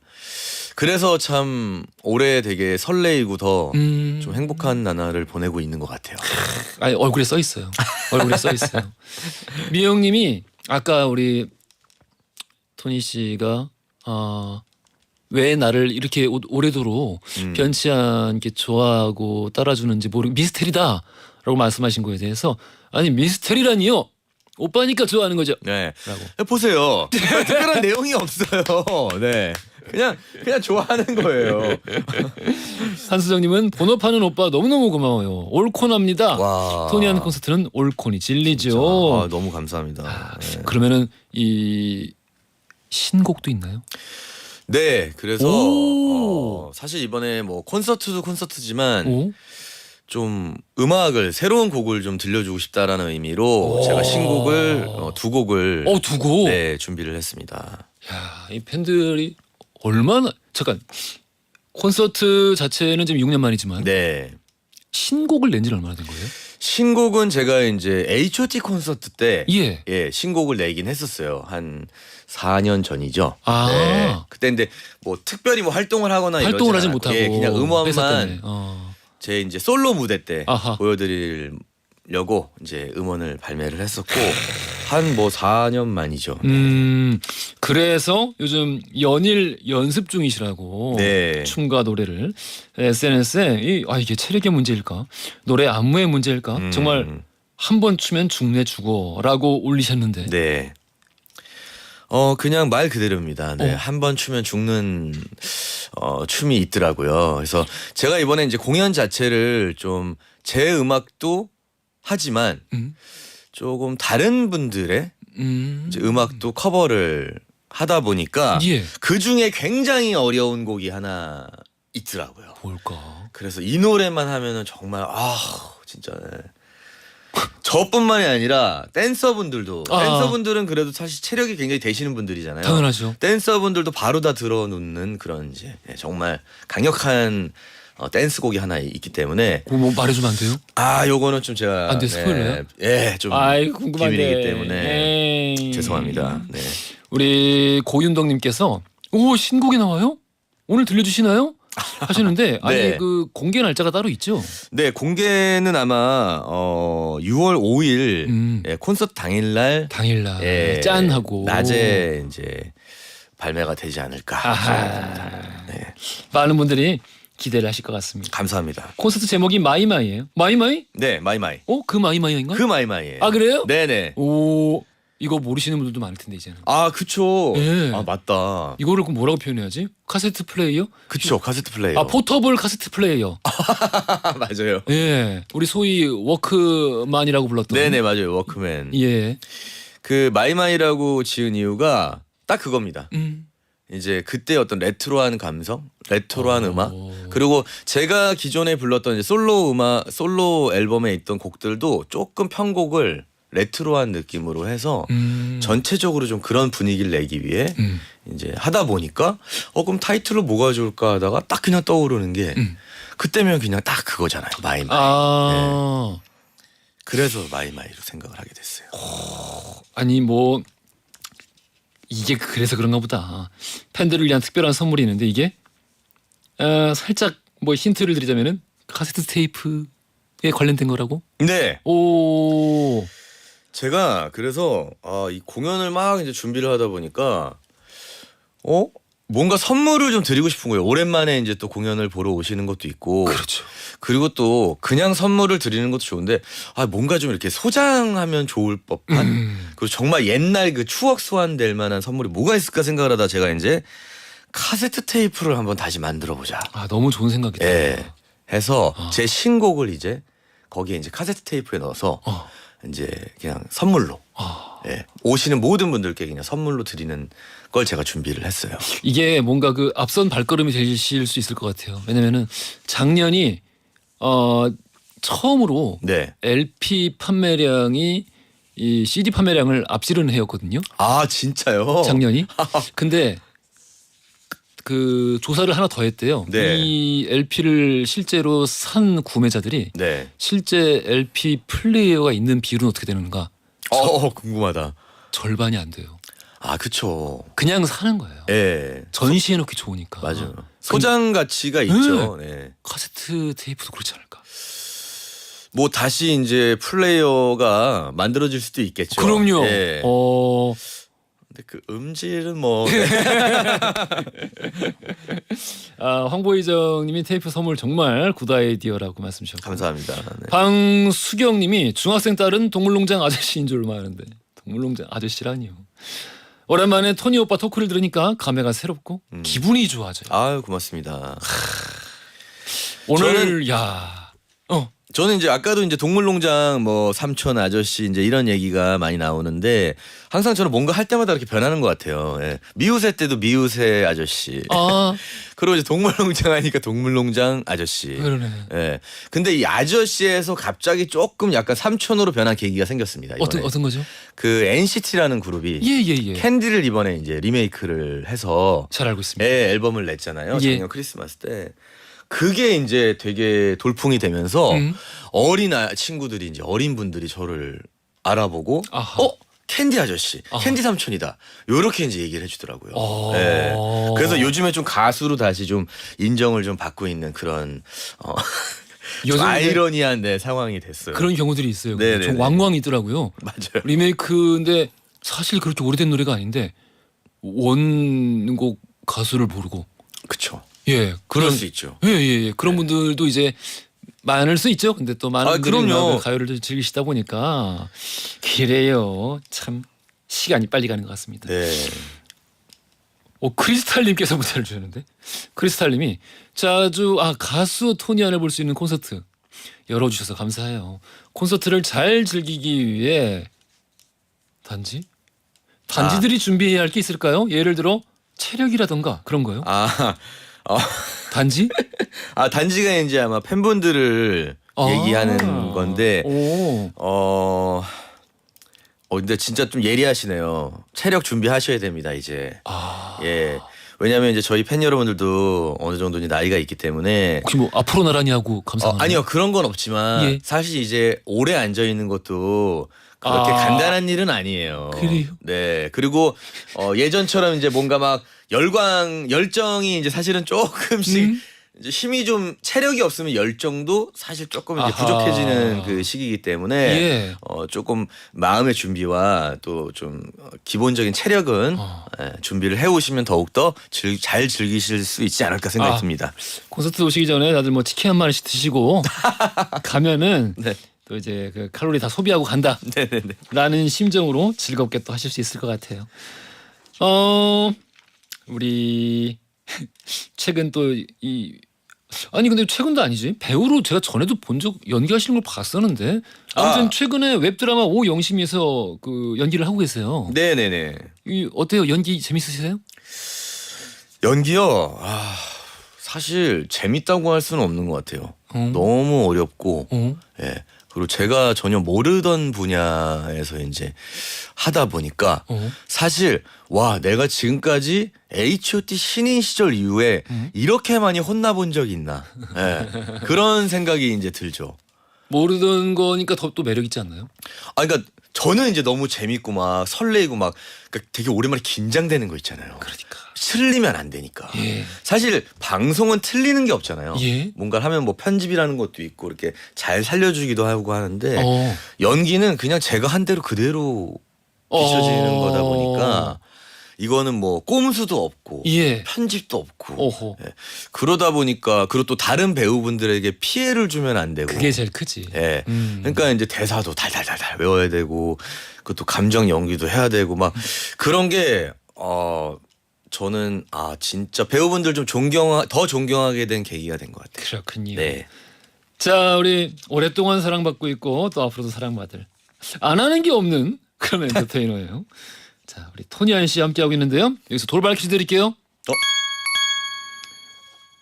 그래서 참 올해 되게 설레이고 더 좀 행복한 나날을 보내고 있는 것 같아요. 아니 얼굴에 써 있어요. 얼굴에 써 있어요. 미영님이 아까 우리 토니 씨가 왜 나를 이렇게 오래도록 변치 않게 좋아하고 따라주는지 미스테리다라고 말씀하신 거에 대해서 아니 미스테리라니요. 오빠니까 좋아하는 거죠. 네. 라고. 보세요. 특별한 내용이 없어요. 네. 그냥 좋아하는 거예요. 한수정님은 본업하는 오빠 너무너무 고마워요. 올콘합니다. 와. 토니 하는 콘서트는 올콘이 진리죠. 진짜. 너무 감사합니다. 네. 그러면은 이 신곡도 있나요? 네, 그래서 오. 사실 이번에 뭐 콘서트도 콘서트지만 오? 좀 음악을 새로운 곡을 좀 들려주고 싶다라는 의미로 제가 신곡을 두 곡을 두 곡. 네, 준비를 했습니다. 야, 이 팬들이 얼마나 잠깐 콘서트 자체는 지금 6년 만이지만 네. 신곡을 낸 지는 얼마나 된 거예요? 신곡은 제가 이제 H.O.T 콘서트 때 예. 신곡을 내긴 했었어요. 한 4년 전이죠. 아. 네. 그때 근데 뭐 특별히 뭐 활동을 하거나 활동을 하지 이러진 못하고 않고 그냥 회사 음원만 때문에. 제 이제 솔로 무대 때 아하. 보여드리려고 이제 음원을 발매를 했었고 한 뭐 4년 만이죠. 그래서 요즘 연일 연습 중이시라고 네. 춤과 노래를 SNS에 이게 체력의 문제일까 노래 안무의 문제일까 정말 한 번 추면 죽네 죽어라고 올리셨는데 네. 그냥 말 그대로입니다. 네. 한 번 추면 죽는 춤이 있더라고요. 그래서 제가 이번에 이제 공연 자체를 좀 제 음악도 하지만 조금 다른 분들의 이제 음악도 커버를 하다 보니까 예. 그 중에 굉장히 어려운 곡이 하나 있더라고요. 뭘까? 그래서 이 노래만 하면은 정말 진짜 네. 저뿐만이 아니라 댄서분들은 그래도 사실 체력이 굉장히 되시는 분들이잖아요. 당연하죠. 댄서분들도 바로 다 들어놓는 그런 이제 정말 강력한 댄스곡이 하나 있기 때문에 그거 뭐 말해주면 안 돼요? 요거는 좀 제가 안 돼, 스포일러요? 좀 궁금한데. 비밀이기 때문에 에이. 죄송합니다. 네. 우리 고윤덕님께서 신곡이 나와요? 오늘 들려주시나요? 하시는데 아니 네. 그 공개 날짜가 따로 있죠? 네, 공개는 아마 6월 5일 콘서트 당일날 당일날 짠 하고 낮에 이제 발매가 되지 않을까 생각합니다. 네. 많은 분들이 기대를 하실 것 같습니다. 감사합니다. 콘서트 제목이 마이마이예요? 마이마이? 네, 마이마이. 그 마이마이인가? 그 마이마이예요. 그래요? 네네. 이거 모르시는 분들도 많을 텐데 이제는. 그쵸. 예. 맞다. 이거를 그럼 뭐라고 표현해야지? 카세트 플레이어? 그쵸, 카세트 플레이어. 포터블 카세트 플레이어. 맞아요. 예, 우리 소위 워크만이라고 불렀던. 네네, 맞아요. 워크맨. 예. 그 마이마이라고 지은 이유가 딱 그겁니다. 이제 그때 어떤 레트로한 감성, 레트로한 음악, 그리고 제가 기존에 불렀던 이제 솔로 앨범에 있던 곡들도 조금 편곡을 레트로한 느낌으로 해서 전체적으로 좀 그런 분위기를 내기 위해 이제 하다 보니까 그럼 타이틀로 뭐가 좋을까 하다가 딱 그냥 떠오르는 게 그때면 그냥 딱 그거잖아요. 마이마이. 네. 그래서 마이마이로 생각을 하게 됐어요. 아니 뭐 이게 그래서 그런가 보다. 팬들을 위한 특별한 선물이 있는데 이게 살짝 뭐 힌트를 드리자면은 카세트 테이프에 관련된 거라고? 네. 오. 제가 그래서 이 공연을 막 이제 준비를 하다 보니까 뭔가 선물을 좀 드리고 싶은 거예요. 오랜만에 이제 또 공연을 보러 오시는 것도 있고. 그렇죠. 그리고 또 그냥 선물을 드리는 것도 좋은데 뭔가 좀 이렇게 소장하면 좋을 법한 그리고 정말 옛날 그 추억 소환될 만한 선물이 뭐가 있을까 생각을 하다 제가 이제 카세트 테이프를 한번 다시 만들어 보자. 너무 좋은 생각이다. 예. 해서 제 신곡을 이제 거기에 이제 카세트 테이프에 넣어서 이제 그냥 선물로 예. 오시는 모든 분들께 그냥 선물로 드리는 걸 제가 준비를 했어요. 이게 뭔가 그 앞선 발걸음이 되실 수 있을 것 같아요. 왜냐면은 작년이 처음으로 네. LP 판매량이 이 CD 판매량을 앞지르는 해였거든요. 진짜요? 작년이. 근데 그 조사를 하나 더 했대요. 네. 이 LP를 실제로 산 구매자들이 네. 실제 LP 플레이어가 있는 비율은 어떻게 되는가? 궁금하다. 절반이 안 돼요. 그쵸. 그냥 사는 거예요. 예. 전시해놓기 좋으니까. 맞아요. 소장 가치가 있죠. 네. 카세트 테이프도 그렇지 않을까? 뭐 다시 이제 플레이어가 만들어질 수도 있겠죠. 그럼요. 예. 근데 그 음질은 뭐 황보희정님이 테이프 선물 정말 굿 아이디어라고 말씀 주셨고 감사합니다. 네. 방수경님이 중학생 딸은 동물농장 아저씨인 줄 아는데 동물농장 아저씨라니요. 오랜만에 토니 오빠 토크를 들으니까 감회가 새롭고 기분이 좋아져요. 고맙습니다. 오늘 저는 이제 아까도 이제 동물농장 뭐 삼촌 아저씨 이제 이런 얘기가 많이 나오는데 항상 저는 뭔가 할 때마다 이렇게 변하는 것 같아요. 예. 미우새 때도 미우새 아저씨. 그리고 이제 동물농장 하니까 동물농장 아저씨. 그러네. 예. 근데 이 아저씨에서 갑자기 조금 약간 삼촌으로 변한 계기가 생겼습니다. 이번에. 어떤 거죠? 그 NCT라는 그룹이 예. 캔디를 이번에 이제 리메이크를 해서 잘 알고 있습니다. 앨범을 냈잖아요. 예. 작년 크리스마스 때. 그게 이제 되게 돌풍이 되면서 어린 친구들이 이제 어린 분들이 저를 알아보고 캔디 아저씨, 캔디 삼촌이다. 요렇게 이제 얘기를 해주더라고요. 네. 그래서 요즘에 좀 가수로 다시 좀 인정을 좀 받고 있는 그런 좀 아이러니한 상황이 됐어요. 그런 경우들이 있어요. 네네네. 좀 왕왕이더라고요. 맞아요. 리메이크인데 사실 그렇게 오래된 노래가 아닌데 원곡 가수를 모르고. 그렇죠. 예, 그럴 수 있죠. 예. 그런 분들도 이제 많을 수 있죠. 근데 또 많은 분들이 그럼요. 가요를 즐기시다 보니까 그래요. 참 시간이 빨리 가는 것 같습니다. 네. 크리스탈님께서 문자를 주셨는데 크리스탈님이 자주 가수 토니안을 볼 수 있는 콘서트 열어주셔서 감사해요. 콘서트를 잘 즐기기 위해 단지들이 준비해야 할 게 있을까요? 예를 들어 체력이라던가 그런 거요? 단지? 단지가 이제 아마 팬분들을 얘기하는 건데 근데 진짜 좀 예리하시네요. 체력 준비하셔야 됩니다, 이제. 예. 왜냐하면 이제 저희 팬 여러분들도 어느 정도 나이가 있기 때문에 혹시 뭐 앞으로 나란히 하고 감상하나요? 아니요, 그런 건 없지만 예. 사실 이제 오래 앉아 있는 것도 그렇게 간단한 일은 아니에요. 그래요? 네. 그리고 예전처럼 이제 뭔가 막 열정이 이제 사실은 조금씩 이제 힘이 좀 체력이 없으면 열정도 사실 조금 이제 부족해지는 그 시기이기 때문에 예. 조금 마음의 준비와 또 좀 기본적인 체력은 준비를 해오시면 더욱더 잘 즐기실 수 있지 않을까 생각이 듭니다. 콘서트 오시기 전에 다들 뭐 치킨 한 마리씩 드시고 가면은 네. 또 이제 그 칼로리 다 소비하고 간다. 네네네. 라는 심정으로 즐겁게 또 하실 수 있을 것 같아요. 우리 최근 또 근데 최근도 아니지. 배우로 제가 전에도 본 적 연기하시는 걸 봤었는데 아무튼 최근에 웹드라마 오영심에서 그 연기를 하고 계세요. 네네네. 어때요? 연기 재밌으세요? 연기요. 사실 재밌다고 할 수는 없는 것 같아요. 너무 어렵고, 예. 그리고 제가 전혀 모르던 분야에서 이제 하다 보니까 사실 와 내가 지금까지 H.O.T 신인 시절 이후에 이렇게 많이 혼나본 적이 있나, 예. 그런 생각이 이제 들죠. 모르던 거니까 더 또 매력 있지 않나요? 그러니까 저는 이제 너무 재밌고 막 설레이고 막 그러니까 되게 오랜만에 긴장되는 거 있잖아요. 그러니까. 틀리면 안 되니까. 예. 사실 방송은 틀리는 게 없잖아요. 예. 뭔가를 하면 뭐 편집이라는 것도 있고 이렇게 잘 살려주기도 하고 하는데 어. 연기는 그냥 제가 한 대로 그대로 비춰지는 거다 보니까 이거는 뭐 꼼수도 없고 예. 편집도 없고 오호. 예. 그러다 보니까 그리고 또 다른 배우분들에게 피해를 주면 안 되고 그게 제일 크지. 예. 그러니까 이제 대사도 달달달달 외워야 되고 그것도 감정 연기도 해야 되고 막 그런 게 저는 진짜 배우분들 좀 더 존경하게 된 계기가 된 것 같아요. 그렇군요. 네. 자, 우리 오랫동안 사랑받고 있고 또 앞으로도 사랑받을 안 하는 게 없는 그런 엔터테이너예요. 자, 우리 토니안 씨 함께하고 있는데요. 여기서 돌발 퀴즈 드릴게요.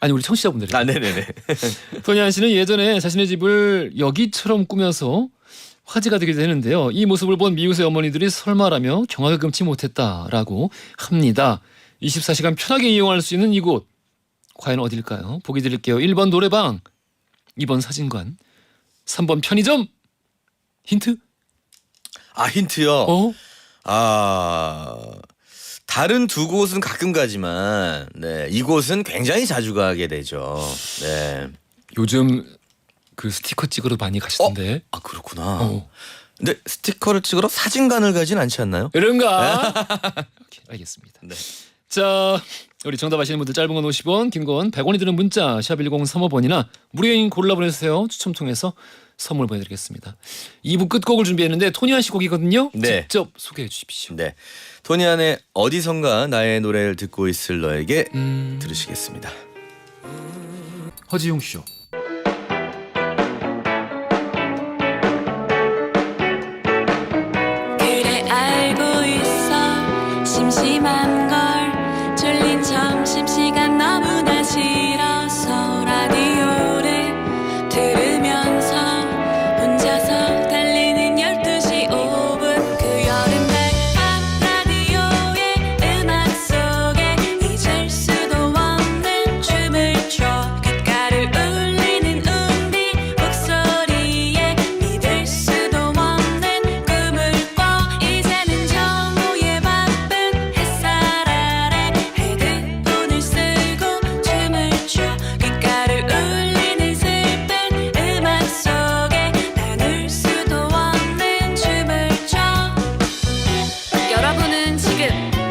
아니 우리 청취자분들이. 네네네. 토니안 씨는 예전에 자신의 집을 여기처럼 꾸며서 화제가 되기도 했는데요. 이 모습을 본 미우새 어머니들이 설마라며 경악을 금치 못했다라고 합니다. 24시간 편하게 이용할 수 있는 이곳 과연 어딜까요? 보기 드릴게요. 1번 노래방, 2번 사진관, 3번 편의점. 힌트? 힌트요. 다른 두 곳은 가끔 가지만 이곳은 굉장히 자주 가게 되죠. 네. 요즘 그 스티커 찍으러 많이 가시던데. 그렇구나. 근데 스티커를 찍으러 사진관을 가진 않지 않나요? 이런가? 오케이, 알겠습니다. 네. 자, 우리 정답 아시는 분들 짧은 건 50원, 긴 건 100원이 드는 문자 샵 1035번이나 무료인 골라 보내주세요. 추첨 통해서 선물 보내드리겠습니다. 2부 끝곡을 준비했는데 토니안 씨 곡이거든요. 네. 직접 소개해 주십시오. 네. 토니안의 어디선가 나의 노래를 듣고 있을 너에게 들으시겠습니다. 허지용 쇼. 그래 알고 있어 심심한 걸 졸린 점심시간 너무나 싫어서 라디오를 들으면서 혼자서 달리는 12시 5분 그 여름날 밤 라디오의 음악 속에 잊을 수도 없는 춤을 춰 귓가를 울리는 우리 목소리에 믿을 수도 없는 꿈을 꿔 이제는 정오의 바쁜 햇살 아래 헤드폰을 쓰고 춤을 춰 귓가를 울리는 슬픈 음악 속에 나눌 수도 없는 춤을 춰 여러분은 지금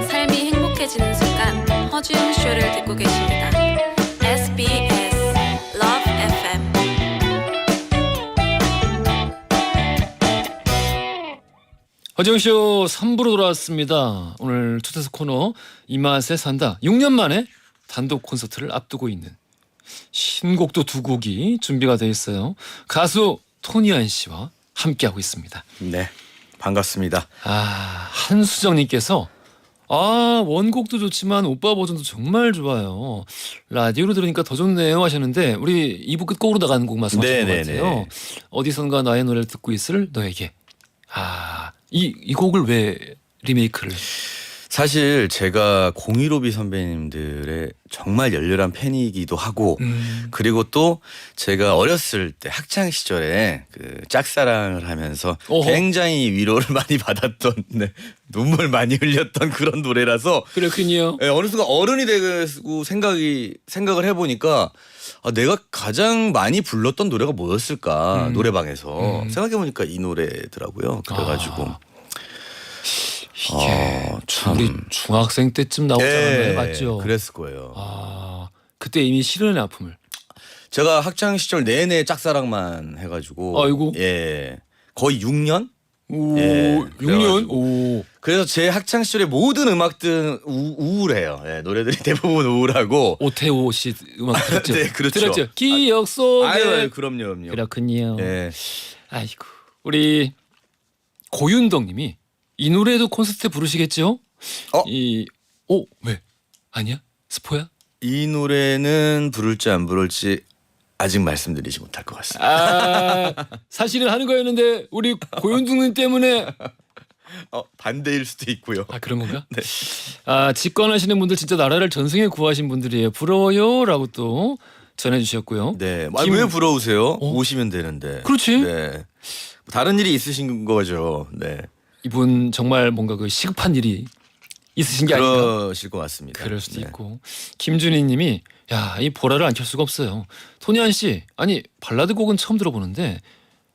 삶이 행복해지는 순간 허지웅 쇼를 듣고 계십니다. SBS Love FM 허지용 쇼 3부로 돌아왔습니다. 오늘 초대석 코너 이 맛에 산다. 6년 만에 단독 콘서트를 앞두고 있는 신곡도 두 곡이 준비가 돼 있어요. 가수 토니안 씨와 함께하고 있습니다. 네. 반갑습니다. 한수정님께서 원곡도 좋지만 오빠 버전도 정말 좋아요. 라디오로 들으니까 더 좋네요 하셨는데 우리 2부 끝곡으로 나가는 곡 말씀하신 것 네네네. 같아요. 어디선가 나의 노래를 듣고 있을 너에게. 이 곡을 왜 리메이크를? 사실 제가 015B 선배님들의 정말 열렬한 팬이기도 하고 그리고 또 제가 어렸을 때 학창 시절에 그 짝사랑을 하면서 어허. 굉장히 위로를 많이 받았던 눈물 많이 흘렸던 그런 노래라서 그렇군요. 어느 순간 어른이 되고 생각을 해보니까 내가 가장 많이 불렀던 노래가 뭐였을까 노래방에서 생각해보니까 이 노래더라고요. 그래가지고 이게 참. 우리 중학생 때쯤 나오지 않았나요? 맞죠? 그랬을 거예요. 그때 이미 실연의 아픔을. 제가 학창 시절 내내 짝사랑만 해가지고 아이고. 거의 6년? 오, 예, 6년? 오. 그래서 제 학창 시절의 모든 음악들은 우울해요. 노래들이 대부분 우울하고. 오태호 씨 음악 들었죠? 네, 그렇죠. 들었죠? 기억 속에. 아유, 그럼요. 그렇군요. 예. 아이고. 우리 고윤덕 님이 이 노래도 콘서트 때 부르시겠죠? 어? 왜? 아니야? 스포야? 이 노래는 부를지 안 부를지 아직 말씀드리지 못할 것 같습니다. 아 사실은 하는 거였는데 우리 고윤중님 때문에 반대일 수도 있고요. 아 그런 건가? 네. 아 집권하시는 분들 진짜 나라를 전승에 구하신 분들이에요. 부러워요라고 또 전해주셨고요. 네. 김- 왜 부러우세요? 오시면 되는데. 그렇지. 네. 다른 일이 있으신 거죠. 네. 이분 정말 뭔가 그 시급한 일이 있으신 게 아닌가? 그러실 것 같습니다. 그럴 수도 네. 있고 김준희님이 야 이 보라를 안 켤 수가 없어요. 토니안 씨 아니 발라드 곡은 처음 들어보는데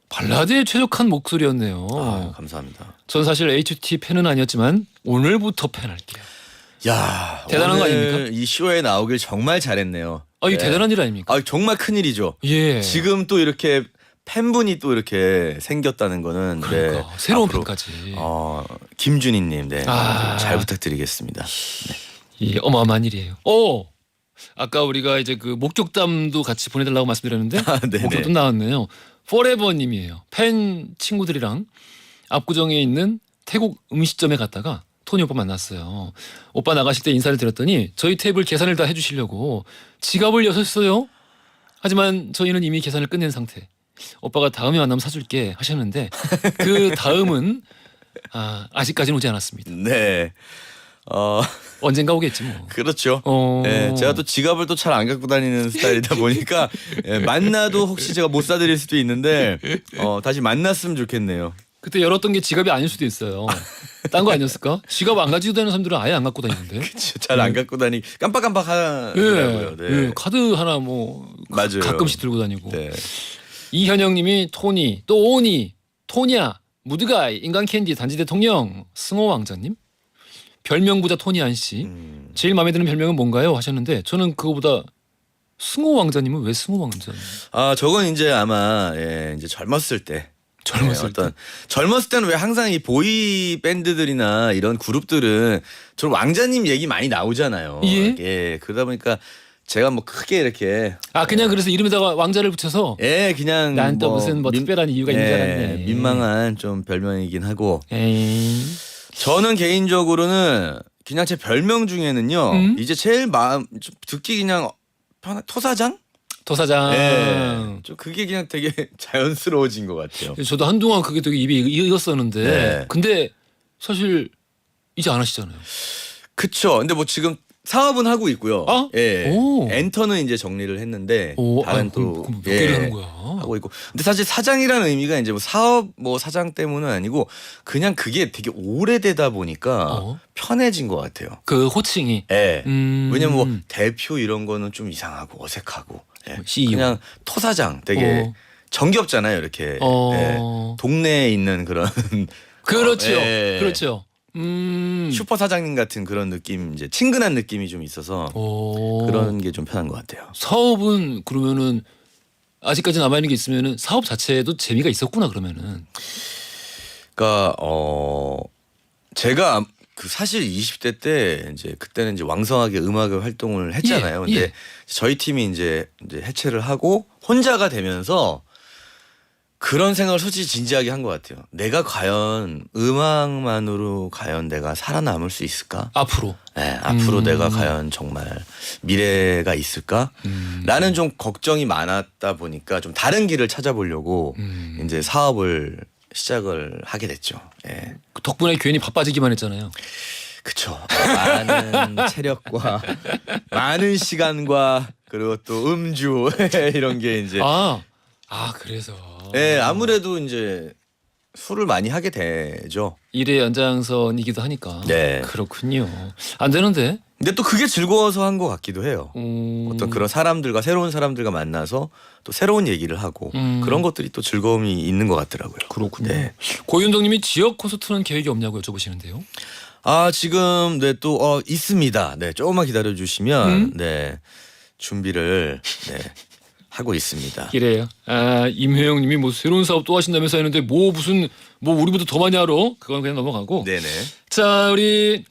발라드에 최적한 목소리였네요. 감사합니다. 전 사실 HT 팬은 아니었지만 오늘부터 팬할게요. 야, 대단한 거 오늘 아닙니까? 이 쇼에 나오길 정말 잘했네요. 아 이게 네. 대단한 일 아닙니까? 아, 정말 큰 일이죠. 예. 지금 또 이렇게 팬분이 또 이렇게 생겼다는 거는 그러니까 네, 새로운 앞으로, 팬까지. 김준희님, 네, 아. 잘 부탁드리겠습니다. 이 어마어마한 일이에요. 오 아까 우리가 이제 그 목격담도 같이 보내달라고 말씀드렸는데 네네. 목격담 나왔네요. 포레버님이에요. 팬 친구들이랑 압구정에 있는 태국 음식점에 갔다가 토니 오빠 만났어요. 오빠 나가실 때 인사를 드렸더니 저희 테이블 계산을 다 해주시려고 지갑을 여셨어요. 하지만 저희는 이미 계산을 끝낸 상태. 오빠가 다음에 만나면 사줄게 하셨는데 그 다음은 아직까지는 오지 않았습니다. 네, 언젠가 오겠지 뭐. 그렇죠. 어. 네, 제가 또 지갑을 또 잘 안 갖고 다니는 스타일이다 보니까 만나도 혹시 제가 못 사드릴 수도 있는데 다시 만났으면 좋겠네요. 그때 열었던 게 지갑이 아닐 수도 있어요. 딴 거 아니었을까? 지갑 안 가지고 다니는 사람들은 아예 안 갖고 다니는데. 잘 안 갖고 다니 깜빡깜빡 하더라고요. 네. 예, 카드 하나 뭐 맞아요. 가끔씩 들고 다니고. 네. 이현영님이 토니 또 오니 토니야 무드가이 인간 캔디 단지 대통령 승호 왕자님 별명 부자 토니안 씨 제일 마음에 드는 별명은 뭔가요 하셨는데 저는 그거보다 승호 왕자님은 왜 승호 왕자님? 저건 이제 아마 이제 젊었을 때. 젊었을 때. 젊었을 때는 왜 항상 이 보이 밴드들이나 이런 그룹들은 저 왕자님 얘기 많이 나오잖아요. 예? 그러다 보니까 제가 뭐 크게 이렇게 그냥 그래서 이름에다가 왕자를 붙여서 그냥 난 또 무슨 뭐 특별한 이유가 있는 줄 알았네. 민망한 좀 별명이긴 하고 에이. 저는 개인적으로는 그냥 제 별명 중에는요 이제 제일 마음 좀 듣기 그냥 토사장? 도사장. 좀 그게 그냥 되게 자연스러워진 것 같아요. 저도 한동안 그게 되게 입에 익었었는데 네. 근데 사실 이제 안 하시잖아요. 그쵸. 근데 뭐 지금 사업은 하고 있고요. 오. 엔터는 이제 정리를 했는데 다른 또 그럼 몇 개를 하는 거야? 하고 있고. 근데 사실 사장이라는 의미가 이제 뭐 사업 뭐 사장 때문은 아니고 그냥 그게 되게 오래되다 보니까 편해진 것 같아요. 그 호칭이. 왜냐면 뭐 대표 이런 거는 좀 이상하고 어색하고. CEO. 그냥 토사장 되게 정겹잖아요. 이렇게 동네에 있는 그런 그렇죠. 예. 그렇죠. 슈퍼 사장님 같은 그런 느낌 이제 친근한 느낌이 좀 있어서 그런 게 좀 편한 것 같아요. 사업은 그러면은 아직까지 남아 있는 게 있으면은 사업 자체도 재미가 있었구나 그러면은. 그러니까 제가 그 사실 20대 때 이제 그때는 이제 왕성하게 음악을 활동을 했잖아요. 근데 저희 팀이 이제 해체를 하고 혼자가 되면서 그런 생각을 솔직히 진지하게 한 것 같아요. 내가 과연 음악만으로 과연 내가 살아남을 수 있을까? 앞으로. 앞으로 내가 과연 정말 미래가 있을까? 라는 좀 걱정이 많았다 보니까 좀 다른 길을 찾아보려고 이제 사업을 시작을 하게 됐죠. 그 덕분에 괜히 바빠지기만 했잖아요. 그쵸. 많은 체력과 많은 시간과 그리고 또 음주 이런 게 이제 그래서. 아무래도 이제 술을 많이 하게 되죠. 일의 연장선이기도 하니까. 네. 그렇군요. 안 되는데. 근데 또 그게 즐거워서 한 것 같기도 해요. 음. 어떤 그런 사람들과 새로운 사람들과 만나서 또 새로운 얘기를 하고 그런 것들이 또 즐거움이 있는 것 같더라고요. 그렇군요. 네. 고윤정님이 지역 콘서트는 계획이 없냐고 여쭤보시는데요. 지금 또 있습니다. 네, 조금만 기다려 주시면 네 준비를 하고 있습니다. 이래요. 임혜영님이 뭐 새로운 사업 또 하신다면서 했는데 뭐 무슨 뭐 우리보다 더 많이 알아? 그건 그냥 넘어가고. 네네. 자 우리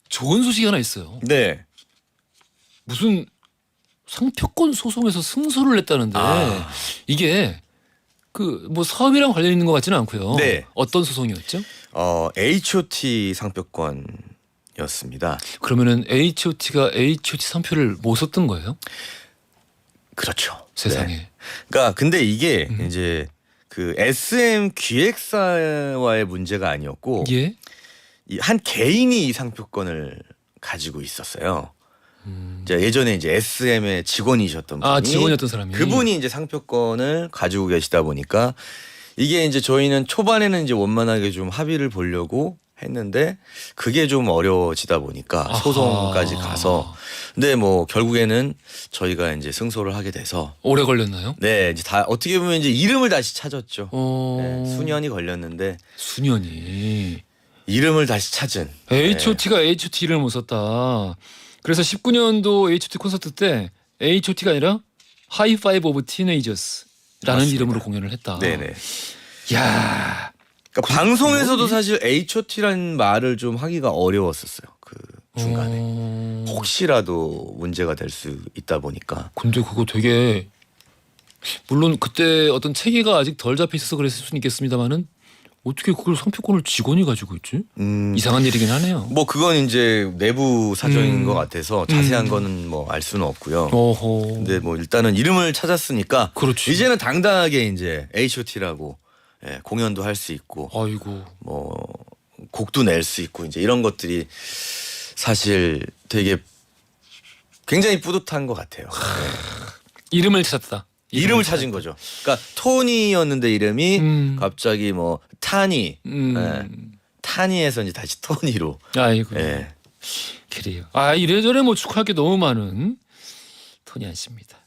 좋은 소식이 하나 있어요. 네. 무슨 상표권 소송에서 승소를 냈다는데 이게 그 뭐 사업이랑 관련 있는 것 같지는 않고요. 네. 어떤 소송이었죠? H.O.T 상표권 였습니다. 그러면은 H.O.T가 H.O.T 상표를 못 썼던 거예요? 그렇죠. 세상에. 네. 그러니까 근데 이게 이제 그 SM 기획사와의 문제가 아니었고 예. 이 한 개인이 이 상표권을 가지고 있었어요. 이제 예전에 이제 SM의 직원이셨던 분이 아, 직원이었던 사람이. 그분이 이제 상표권을 가지고 계시다 보니까 이게 이제 저희는 초반에는 이제 원만하게 좀 합의를 보려고 했는데 그게 좀 어려워지다 보니까 아하. 소송까지 가서 근데 뭐 결국에는 저희가 이제 승소를 하게 돼서 오래 걸렸나요? 네 이제 다 어떻게 보면 이제 이름을 다시 찾았죠. 어. 네, 수년이 걸렸는데 수년이. 이름을 다시 찾은 H.O.T가 H.O.T 이름을 못 썼다. 그래서 19년도 H.O.T 콘서트 때 H.O.T가 아니라 하이파이브 오브 티네이저스라는 맞습니다. 이름으로 공연을 했다. 네네. 야. 그러니까 방송에서도 사실 H.O.T라는 말을 좀 하기가 어려웠었어요. 그 중간에 혹시라도 문제가 될 수 있다 보니까. 근데 그거 되게 물론 그때 어떤 체계가 아직 덜 잡혀 있어서 그랬을 수는 있겠습니다만은 어떻게 그걸 상표권을 직원이 가지고 있지? 이상한 일이긴 하네요. 뭐 그건 이제 내부 사정인 것 같아서 자세한 거는 뭐 알 수는 없고요. 어허. 근데 뭐 일단은 이름을 찾았으니까 그렇지. 이제는 당당하게 이제 H.O.T라고 예, 공연도 할 수 있고 아이고. 뭐 곡도 낼 수 있고 이제 이런 것들이 사실 되게 굉장히 뿌듯한 것 같아요. 이름을 찾았다. 이름을 찾은 거죠. 그러니까 토니였는데 이름이 갑자기 뭐 타니, 예, 타니에서 이제 다시 토니로. 아이고. 예. 그래요. 아 이래저래 뭐 축하할 게 너무 많은 토니안 씨입니다.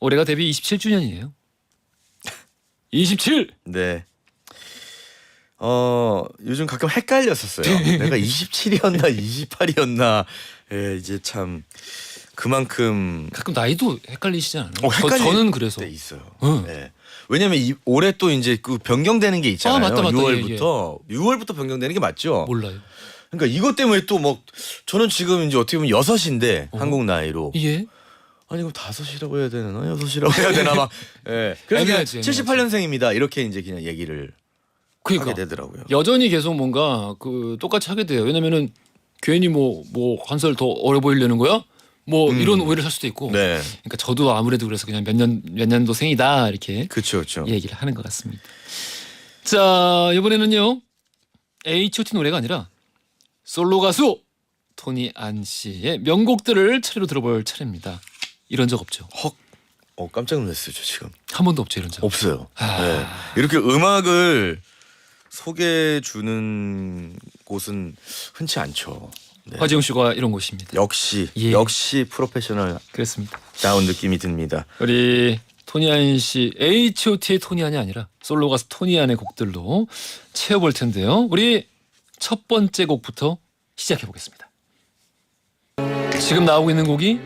올해가 데뷔 27주년이에요. 27. 네. 요즘 가끔 헷갈렸었어요. 내가 27이었나 28이었나. 예, 이제 참 그만큼 가끔 나이도 헷갈리시지 않아요? 헷갈릴 저는 그래서. 때 있어요. 응. 네. 왜냐면 올해 또 이제 그 변경되는 게 있잖아요. 아, 맞다. 6월부터 변경되는 게 맞죠? 몰라요. 그러니까 이것 때문에 또 뭐 저는 지금 이제 어떻게 보면 6인데 한국 나이로 예. 아니 그럼 5이라고 해야 되나 6이라고 해야 되나 막 예. 그래서 그냥 애매하지, 78년생입니다. 이렇게 이제 그냥 얘기를 그러니까 하게 되더라고요. 여전히 계속 뭔가 그 똑같이 하게 돼요. 왜냐면은 괜히 뭐 한 살 더 어려 보이려는 거야? 뭐 이런 오해를 살 수도 있고. 네. 그러니까 저도 아무래도 그래서 그냥 몇 년도생이다 이렇게 그렇죠. 그렇죠. 얘기를 하는 것 같습니다. 자 이번에는요 H.O.T 노래가 아니라 솔로 가수 토니 안 씨의 명곡들을 차례로 들어볼 차례입니다. 이런 적 없죠? 헉. 깜짝 놀랐어요. 저 지금. 한 번도 없죠 이런 적. 없어요. 아. 네. 이렇게 음악을 소개해 주는 곳은 흔치 않죠. 네. 화지영 씨가 이런 곳입니다. 역시 예. 역시 프로페셔널 그렇습니다. 다운 느낌이 듭니다. 우리 토니안 씨 H.O.T의 토니안이 아니라 솔로 가수 토니안의 곡들로 채워볼 텐데요. 우리 첫 번째 곡부터 시작해 보겠습니다. 지금 나오고 있는 곡이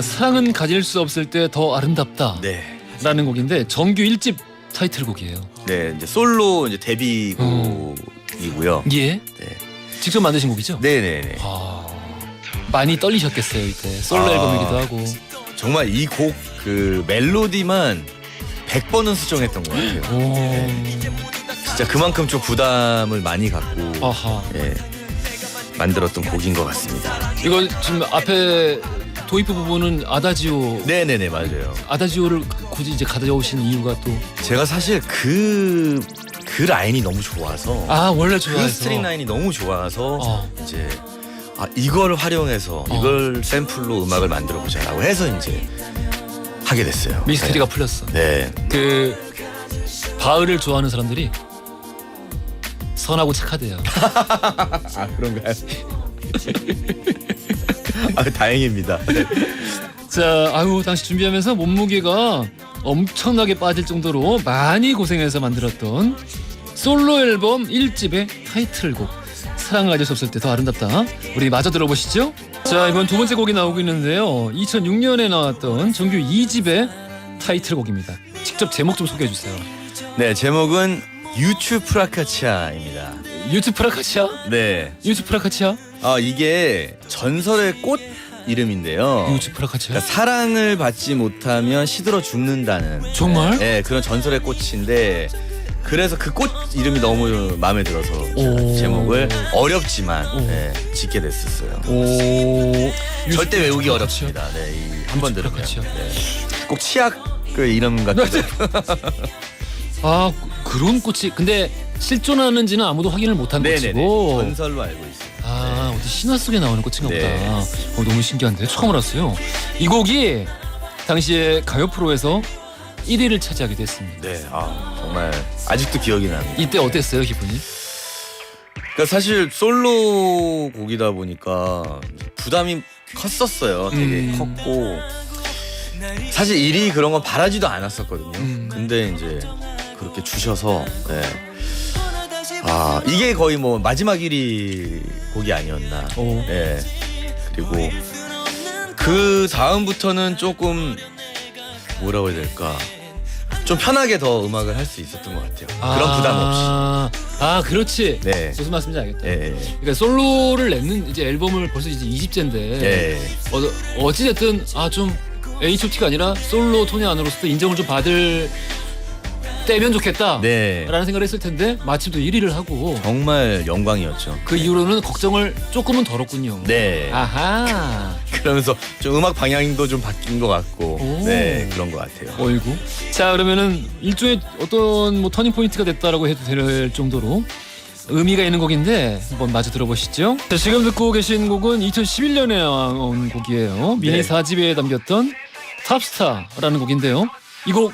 사랑은 가질 수 없을 때 더 아름답다라는 네. 곡인데 정규 1집 타이틀곡이에요. 네, 이제 솔로 이제 데뷔곡이고요. 예. 네. 직접 만드신 곡이죠? 네, 네, 네. 많이 떨리셨겠어요 이때 솔로 아. 앨범이기도 하고. 정말 이 곡 그 멜로디만 100번은 수정했던 것 같아요. 오. 진짜 그만큼 좀 부담을 많이 갖고 아하. 예, 만들었던 곡인 것 같습니다. 이거 지금 앞에 도입부 부분은 아다지오. 네, 네, 네, 맞아요. 아다지오를 굳이 이제 가져오신 이유가 또 제가 사실 그 라인이 너무 좋아서 원래 그 좋아해서 스트링 라인이 너무 좋아서 이제 이제 이걸 활용해서 이걸 샘플로 음악을 만들어 보자라고 해서 이제 하게 됐어요. 미스테리가 풀렸어. 네. 그 바흐를 좋아하는 사람들이 선하고 착하대요. 그런가요? 다행입니다. 자, 당시 준비하면서 몸무게가 엄청나게 빠질 정도로 많이 고생해서 만들었던 솔로 앨범 1집의 타이틀곡 사랑을 가질 수 없을 때 더 아름답다. 우리 마저 들어보시죠. 자, 이번 두 번째 곡이 나오고 있는데요. 2006년에 나왔던 정규 2집의 타이틀곡입니다. 직접 제목 좀 소개해 주세요. 네, 제목은 유추 프라카치아입니다. 유츠 프라카치아? 네. 유츠 프라카치아? 이게 전설의 꽃 이름인데요. 유츠 프라카치아? 그러니까 사랑을 받지 못하면 시들어 죽는다는 정말? 네, 그런 전설의 꽃인데 그래서 그 꽃 이름이 너무 마음에 들어서 제목을 어렵지만 네, 짓게 됐었어요. 오. 절대 외우기 뮤직비디오 어렵습니다. 네, 한 번 들으면 같이요. 네. 꼭 치약 그 이름 같은. 아 그런 꽃이 근데 실존하는지는 아무도 확인을 못한 네네네. 꽃이고. 전설로 알고 있어요. 아 어디 신화 속에 나오는 꽃인가 네. 보다. 너무 신기한데 처음 알았어요. 이 곡이 당시에 가요 프로에서 1위를 차지하기도 했습니다. 네, 정말 아직도 기억이 납니다. 이때 어땠어요 기분이? 그러니까 사실 솔로 곡이다 보니까 부담이 컸었어요. 되게 컸고 사실 1위 그런 건 바라지도 않았었거든요. 근데 이제 그렇게 주셔서 네. 이게 거의 뭐 마지막 1위 곡이 아니었나. 오. 네. 그리고 그 다음부터는 조금 뭐라고 해야 될까? 좀 편하게 더 음악을 할 수 있었던 것 같아요. 그런 부담 없이. 그렇지. 네. 무슨 말씀인지 알겠다. 예. 그러니까 솔로를 냈는 이제 앨범을 벌써 이제 20제인데 예. 어찌됐든 좀 H.O.T가 아니라 솔로 토니 안으로서 인정을 좀 받을 때면 좋겠다. 네. 라는 생각을 했을 텐데 마침 또 1위를 하고 정말 영광이었죠. 그 이후로는 걱정을 조금은 덜었군요. 네. 아하. 그러면서 좀 음악 방향도 좀 바뀐 것 같고, 오. 네 그런 것 같아요. 어이구. 자 그러면은 일종의 어떤 뭐 터닝 포인트가 됐다라고 해도 될 정도로 의미가 있는 곡인데 한번 마저 들어보시죠. 자, 지금 듣고 계신 곡은 2011년에 나온 곡이에요. 미니 네. 4집에 담겼던 탑스타라는 곡인데요. 이 곡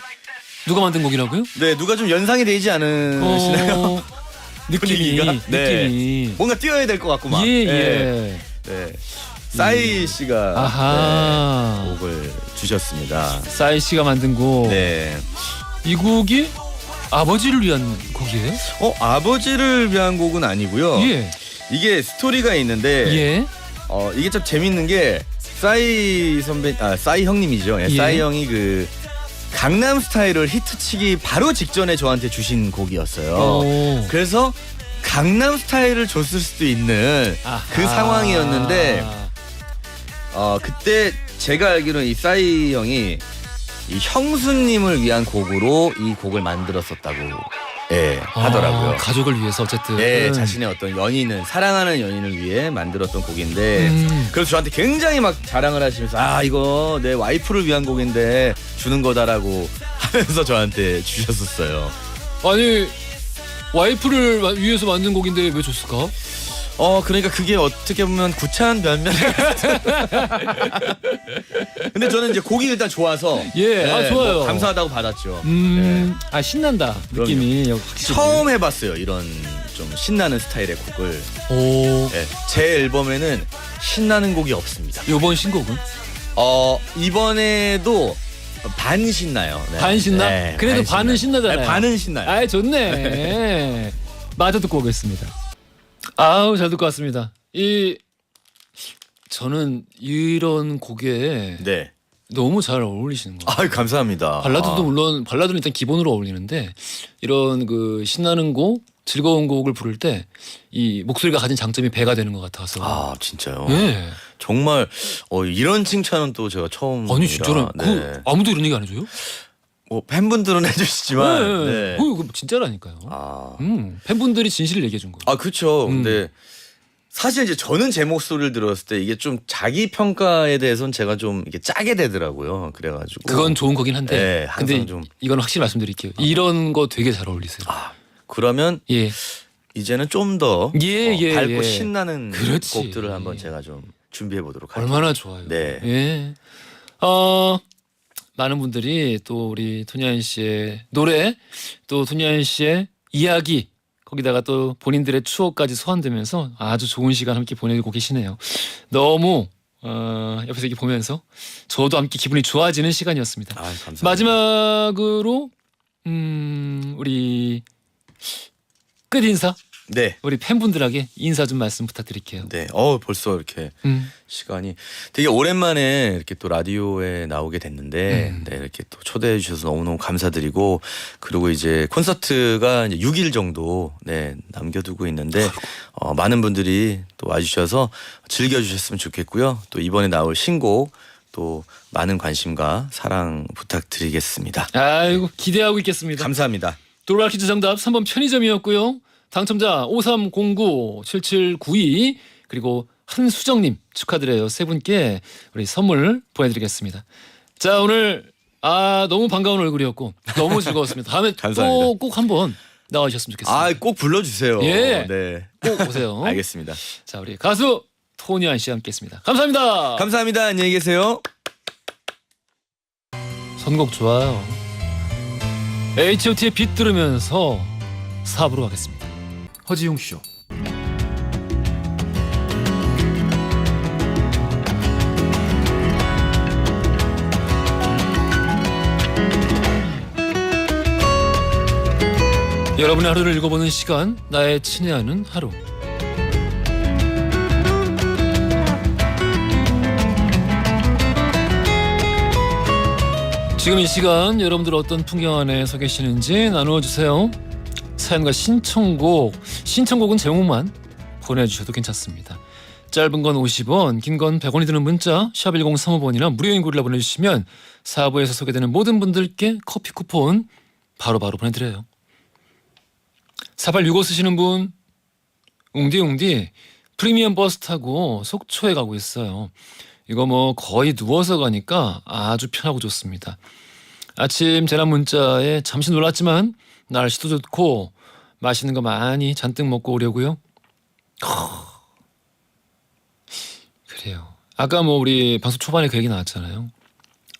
누가 만든 곡이라고요? 네, 누가 좀 연상이 되지 않으시나요? 느낌이 분위기가? 네. 느낌이 뭔가 뛰어야 될 것 같고 막. 예. 네. 네. 싸이 씨가 아하. 네, 곡을 주셨습니다. 싸이 씨가 만든 곡. 네. 이 곡이 아버지를 위한 곡이에요? 아버지를 위한 곡은 아니고요. 예. 이게 스토리가 있는데 예. 이게 좀 재밌는 게 싸이 선배, 싸이 형님이죠. 예, 예. 싸이 형이 그 강남 스타일을 히트치기 바로 직전에 저한테 주신 곡이었어요. 오. 그래서 강남 스타일을 줬을 수도 있는 그 아하. 상황이었는데 그때 제가 알기로는 이 싸이 형이 이 형수님을 위한 곡으로 이 곡을 만들었었다고 하더라고요. 가족을 위해서 어쨌든. 네, 자신의 어떤 연인을 사랑하는 연인을 위해 만들었던 곡인데 그래서 저한테 굉장히 막 자랑을 하시면서 이거 내 와이프를 위한 곡인데 주는 거다라고 하면서 저한테 주셨었어요. 아니 와이프를 위해서 만든 곡인데 왜 줬을까? 그러니까 그게 어떻게 보면 구차한 변명. 근데 저는 이제 곡이 일단 좋아서 예, 좋아요. 뭐 감사하다고 받았죠. 신난다 느낌이 확실히. 처음 해봤어요 이런 좀 신나는 스타일의 곡을. 오. 네, 제 앨범에는 신나는 곡이 없습니다. 요번 신곡은? 이번에도 반 신나요. 네. 반 신나? 네, 그래도 반 반은 신나잖아요. 네, 반은 신나요. 좋네. 마저 듣고 오겠습니다. 잘 듣고 왔습니다. 저는 이런 곡에 네. 너무 잘 어울리시는 것 같아요. 감사합니다. 발라드도 물론 발라드는 일단 기본으로 어울리는데 이런 그 신나는 곡, 즐거운 곡을 부를 때 이 목소리가 가진 장점이 배가 되는 것 같아서. 진짜요? 네. 정말 이런 칭찬은 또 제가 처음. 아니 진짜로 네. 아무도 이런 얘기 안 해줘요? 뭐 팬분들은 해주시지만. 네. 그거 진짜라니까요. 팬분들이 진실을 얘기해 준 거. 그렇죠. 근데 사실 이제 저는 제 목소리를 들었을 때 이게 좀 자기 평가에 대해서는 제가 좀 이게 짜게 되더라고요. 그래가지고. 그건 좋은 거긴 한데. 네, 항상 근데 좀. 이건 확실히 말씀드릴게요. 이런 거 되게 잘 어울리세요. 그러면 예. 이제는 좀 더 밝고 예. 신나는 그렇지. 곡들을 한번 제가 좀 준비해 보도록 할게요. 얼마나 좋아요. 네. 예. 많은 분들이 또 우리 토니안 씨의 노래, 또 토니안 씨의 이야기, 거기다가 또 본인들의 추억까지 소환되면서 아주 좋은 시간 함께 보내고 계시네요. 너무 옆에서 이렇게 보면서 저도 함께 기분이 좋아지는 시간이었습니다. 감사합니다. 마지막으로 우리 끝 인사, 네. 우리 팬분들에게 인사 좀 말씀 부탁드릴게요. 네. 벌써 이렇게 시간이 되게 오랜만에 이렇게 또 라디오에 나오게 됐는데 네, 이렇게 또 초대해 주셔서 너무너무 감사드리고 그리고 이제 콘서트가 이제 6일 정도 남겨두고 있는데 많은 분들이 또 와주셔서 즐겨주셨으면 좋겠고요. 또 이번에 나올 신곡 또 많은 관심과 사랑 부탁드리겠습니다. 아이고 기대하고 있겠습니다. 감사합니다. 돌발 퀴즈 정답 3번 편의점이었고요. 당첨자 5309-7792 그리고 한수정님 축하드려요. 세 분께 우리 선물 보내드리겠습니다. 자 오늘 너무 반가운 얼굴이었고 너무 즐거웠습니다. 다음에 감사합니다. 또 꼭 한번 나와주셨으면 좋겠습니다. 꼭 불러주세요. 예. 네. 꼭 오세요. 알겠습니다. 자 우리 가수 토니안 씨와 함께했습니다. 감사합니다. 감사합니다. 안녕히 계세요. 선곡 좋아요. H.O.T의 빛 들으면서 4부로 가겠습니다. 허지용 쇼. 여러분의 하루를 읽어보는 시간, 나의 친애하는 하루. 지금 이 시간 여러분들 어떤 풍경 안에 서 계시는지 나누어주세요. 사연과 신청곡은 제목만 보내주셔도 괜찮습니다. 짧은 건 50원, 긴 건 100원이 드는 문자 샵 1035번이나 무료인 글로 보내주시면 4부에서 소개되는 모든 분들께 커피 쿠폰 바로바로 보내드려요. 4865 쓰시는 분, 웅디 프리미엄 버스 타고 속초에 가고 있어요. 이거 뭐 거의 누워서 가니까 아주 편하고 좋습니다. 아침 재난 문자에 잠시 놀랐지만 날씨도 좋고 맛있는 거 많이 잔뜩 먹고 오려고요. 그래요. 아까 뭐 우리 방송 초반에 그 얘기 나왔잖아요.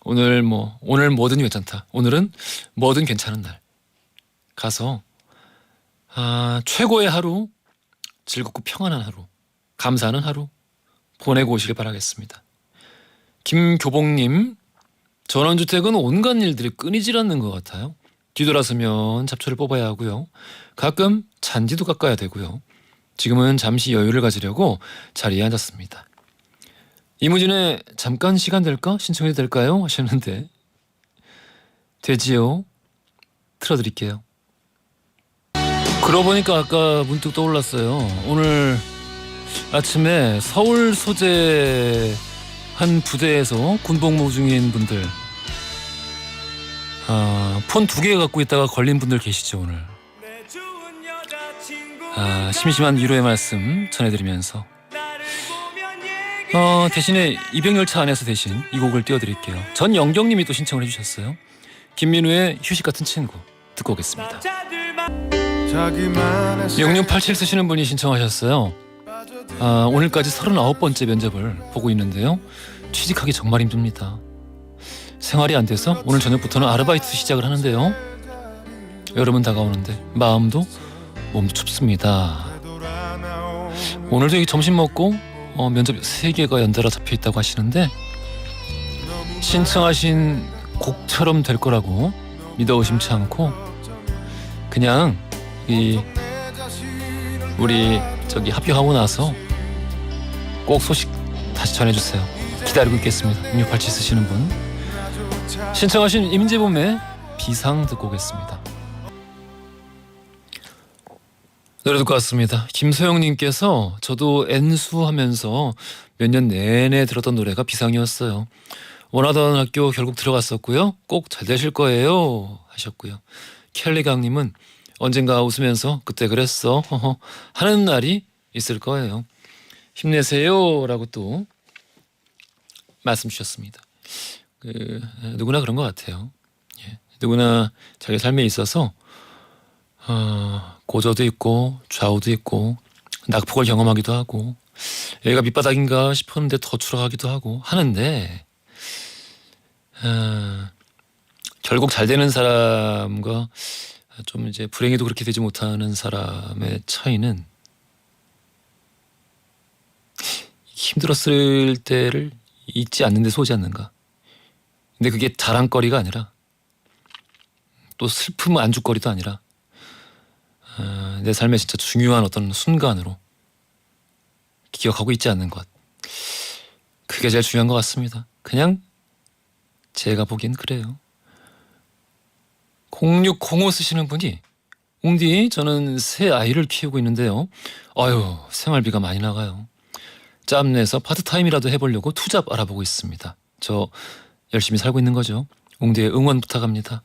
오늘 뭐든 괜찮다. 오늘은 뭐든 괜찮은 날. 가서 최고의 하루, 즐겁고 평안한 하루, 감사하는 하루 보내고 오시길 바라겠습니다. 김교봉님, 전원주택은 온갖 일들이 끊이질 않는 것 같아요. 뒤돌아서면 잡초를 뽑아야 하고요. 가끔 잔디도 깎아야 되고요. 지금은 잠시 여유를 가지려고 자리에 앉았습니다. 이무진의 잠깐 시간 될까? 신청해도 될까요? 하셨는데 되지요? 틀어드릴게요. 그러고 보니까 아까 문득 떠올랐어요. 오늘 아침에 서울 소재 한 부대에서 군복무 중인 분들 폰 2개 갖고 있다가 걸린 분들 계시죠 오늘. 심심한 위로의 말씀 전해드리면서 대신에 200열차 안에서 대신 이 곡을 띄워드릴게요. 전영경님이 또 신청을 해주셨어요. 김민우의 휴식 같은 친구 듣고 오겠습니다. 6687 쓰시는 분이 신청하셨어요. 오늘까지 39번째 면접을 보고 있는데요. 취직하기 정말 힘듭니다. 생활이 안 돼서 오늘 저녁부터는 아르바이트 시작을 하는데요. 여름은 다가오는데 마음도 몸도 춥습니다. 오늘도 여기 점심 먹고 면접 3개가 연달아 잡혀 있다고 하시는데 신청하신 곡처럼 될 거라고 믿어 의심치 않고 그냥 우리 합격하고 나서 꼭 소식 다시 전해주세요. 기다리고 있겠습니다. 6687 쓰시는 분 신청하신 임재범의 비상 듣고 오겠습니다. 노래 듣고 왔습니다. 김소영님께서 저도 N수하면서 몇 년 내내 들었던 노래가 비상이었어요. 원하던 학교 결국 들어갔었고요. 꼭 잘 되실 거예요 하셨고요. 켈리강님은 언젠가 웃으면서 그때 그랬어 하는 날이 있을 거예요. 힘내세요 라고 또 말씀 주셨습니다. 누구나 그런 것 같아요. 누구나 자기 삶에 있어서 고저도 있고 좌우도 있고 낙폭을 경험하기도 하고 여기가 밑바닥인가 싶었는데 더 추락하기도 하고 하는데 결국 잘 되는 사람과 좀 이제 불행히도 그렇게 되지 못하는 사람의 차이는 힘들었을 때를 잊지 않는 데서 오지 않는가. 근데 그게 자랑거리가 아니라 또 슬픔 안주거리도 아니라 내 삶의 진짜 중요한 어떤 순간으로 기억하고 있지 않는 것. 그게 제일 중요한 것 같습니다. 그냥 제가 보기엔 그래요. 0605 쓰시는 분이 웅디 저는 새 아이를 키우고 있는데요. 생활비가 많이 나가요. 짬내서 파트타임이라도 해보려고 투잡 알아보고 있습니다. 저 열심히 살고 있는 거죠. 웅디의 응원 부탁합니다.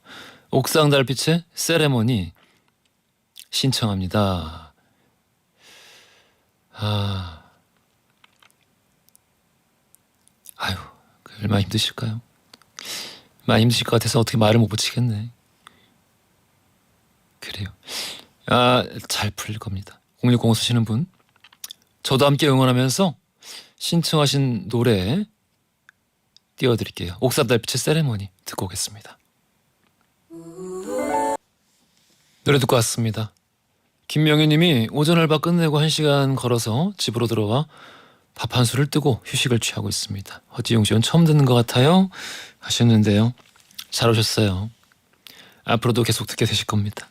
옥상 달빛의 세레머니 신청합니다. 아유, 얼마나 힘드실까요? 많이 힘드실 것 같아서 어떻게 말을 못 붙이겠네. 그래요. 잘 풀릴 겁니다. 0605 쓰시는 분, 저도 함께 응원하면서 신청하신 노래 띄워드릴게요. 옥탑달빛의 세레모니 듣고 오겠습니다. 노래 듣고 왔습니다. 김명희님이 오전 알바 끝내고 1시간 걸어서 집으로 들어와 밥 한 술을 뜨고 휴식을 취하고 있습니다. 허지용 씨는 처음 듣는 것 같아요 하셨는데요. 잘 오셨어요. 앞으로도 계속 듣게 되실 겁니다.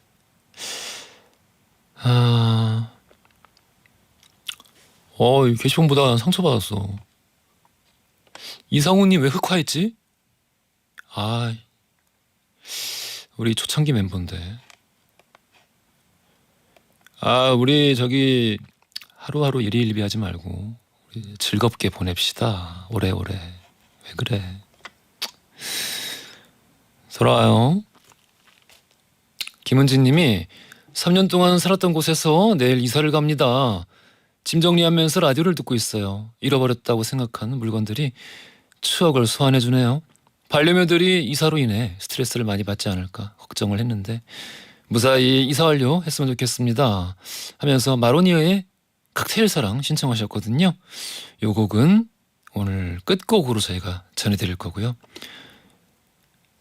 이 게시판보다 상처받았어. 이상우님 왜 흑화했지? 우리 초창기 멤버인데. 우리 저기 하루하루 일희일비하지 말고 우리 즐겁게 보냅시다. 오래오래. 왜 그래? 돌아와요. 김은지님이 3년 동안 살았던 곳에서 내일 이사를 갑니다. 짐 정리하면서 라디오를 듣고 있어요. 잃어버렸다고 생각하는 물건들이 추억을 소환해주네요. 반려묘들이 이사로 인해 스트레스를 많이 받지 않을까 걱정을 했는데 무사히 이사 완료했으면 좋겠습니다 하면서 마로니에의 칵테일 사랑 신청하셨거든요. 요 곡은 오늘 끝곡으로 저희가 전해드릴 거고요.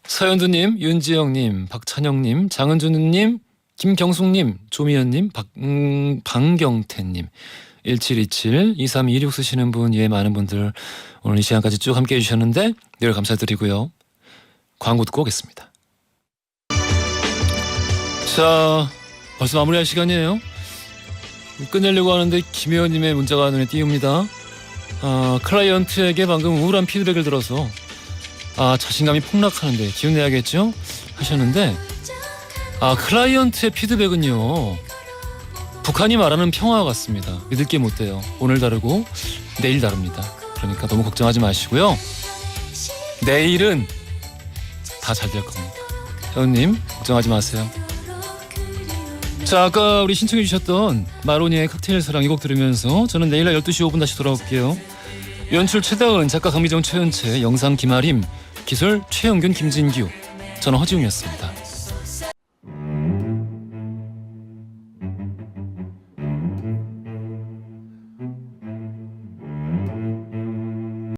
서현두님, 윤지영님, 박찬영님, 장은준님, 김경숙님, 조미연님, 방경태님, 1727, 2326 쓰시는 분, 많은 분들 오늘 이 시간까지 쭉 함께 해주셨는데 늘 감사드리고요. 광고 듣고 오겠습니다. 자, 벌써 마무리할 시간이에요. 끝내려고 하는데 김혜원님의 문자가 눈에 띄웁니다. 클라이언트에게 방금 우울한 피드백을 들어서 자신감이 폭락하는데 기운 내야겠죠? 하셨는데 클라이언트의 피드백은요 북한이 말하는 평화와 같습니다. 믿을 게 못 돼요. 오늘 다르고 내일 다릅니다. 그러니까 너무 걱정하지 마시고요. 내일은 다 잘 될 겁니다. 회원님 걱정하지 마세요. 자, 아까 우리 신청해 주셨던 마로니의 칵테일 사랑 이 곡 들으면서 저는 내일 날 12시 5분 다시 돌아올게요. 연출 최다은, 작가 강미정, 최은채, 영상 김아림, 기술 최영균, 김진규, 저는 허지웅이었습니다.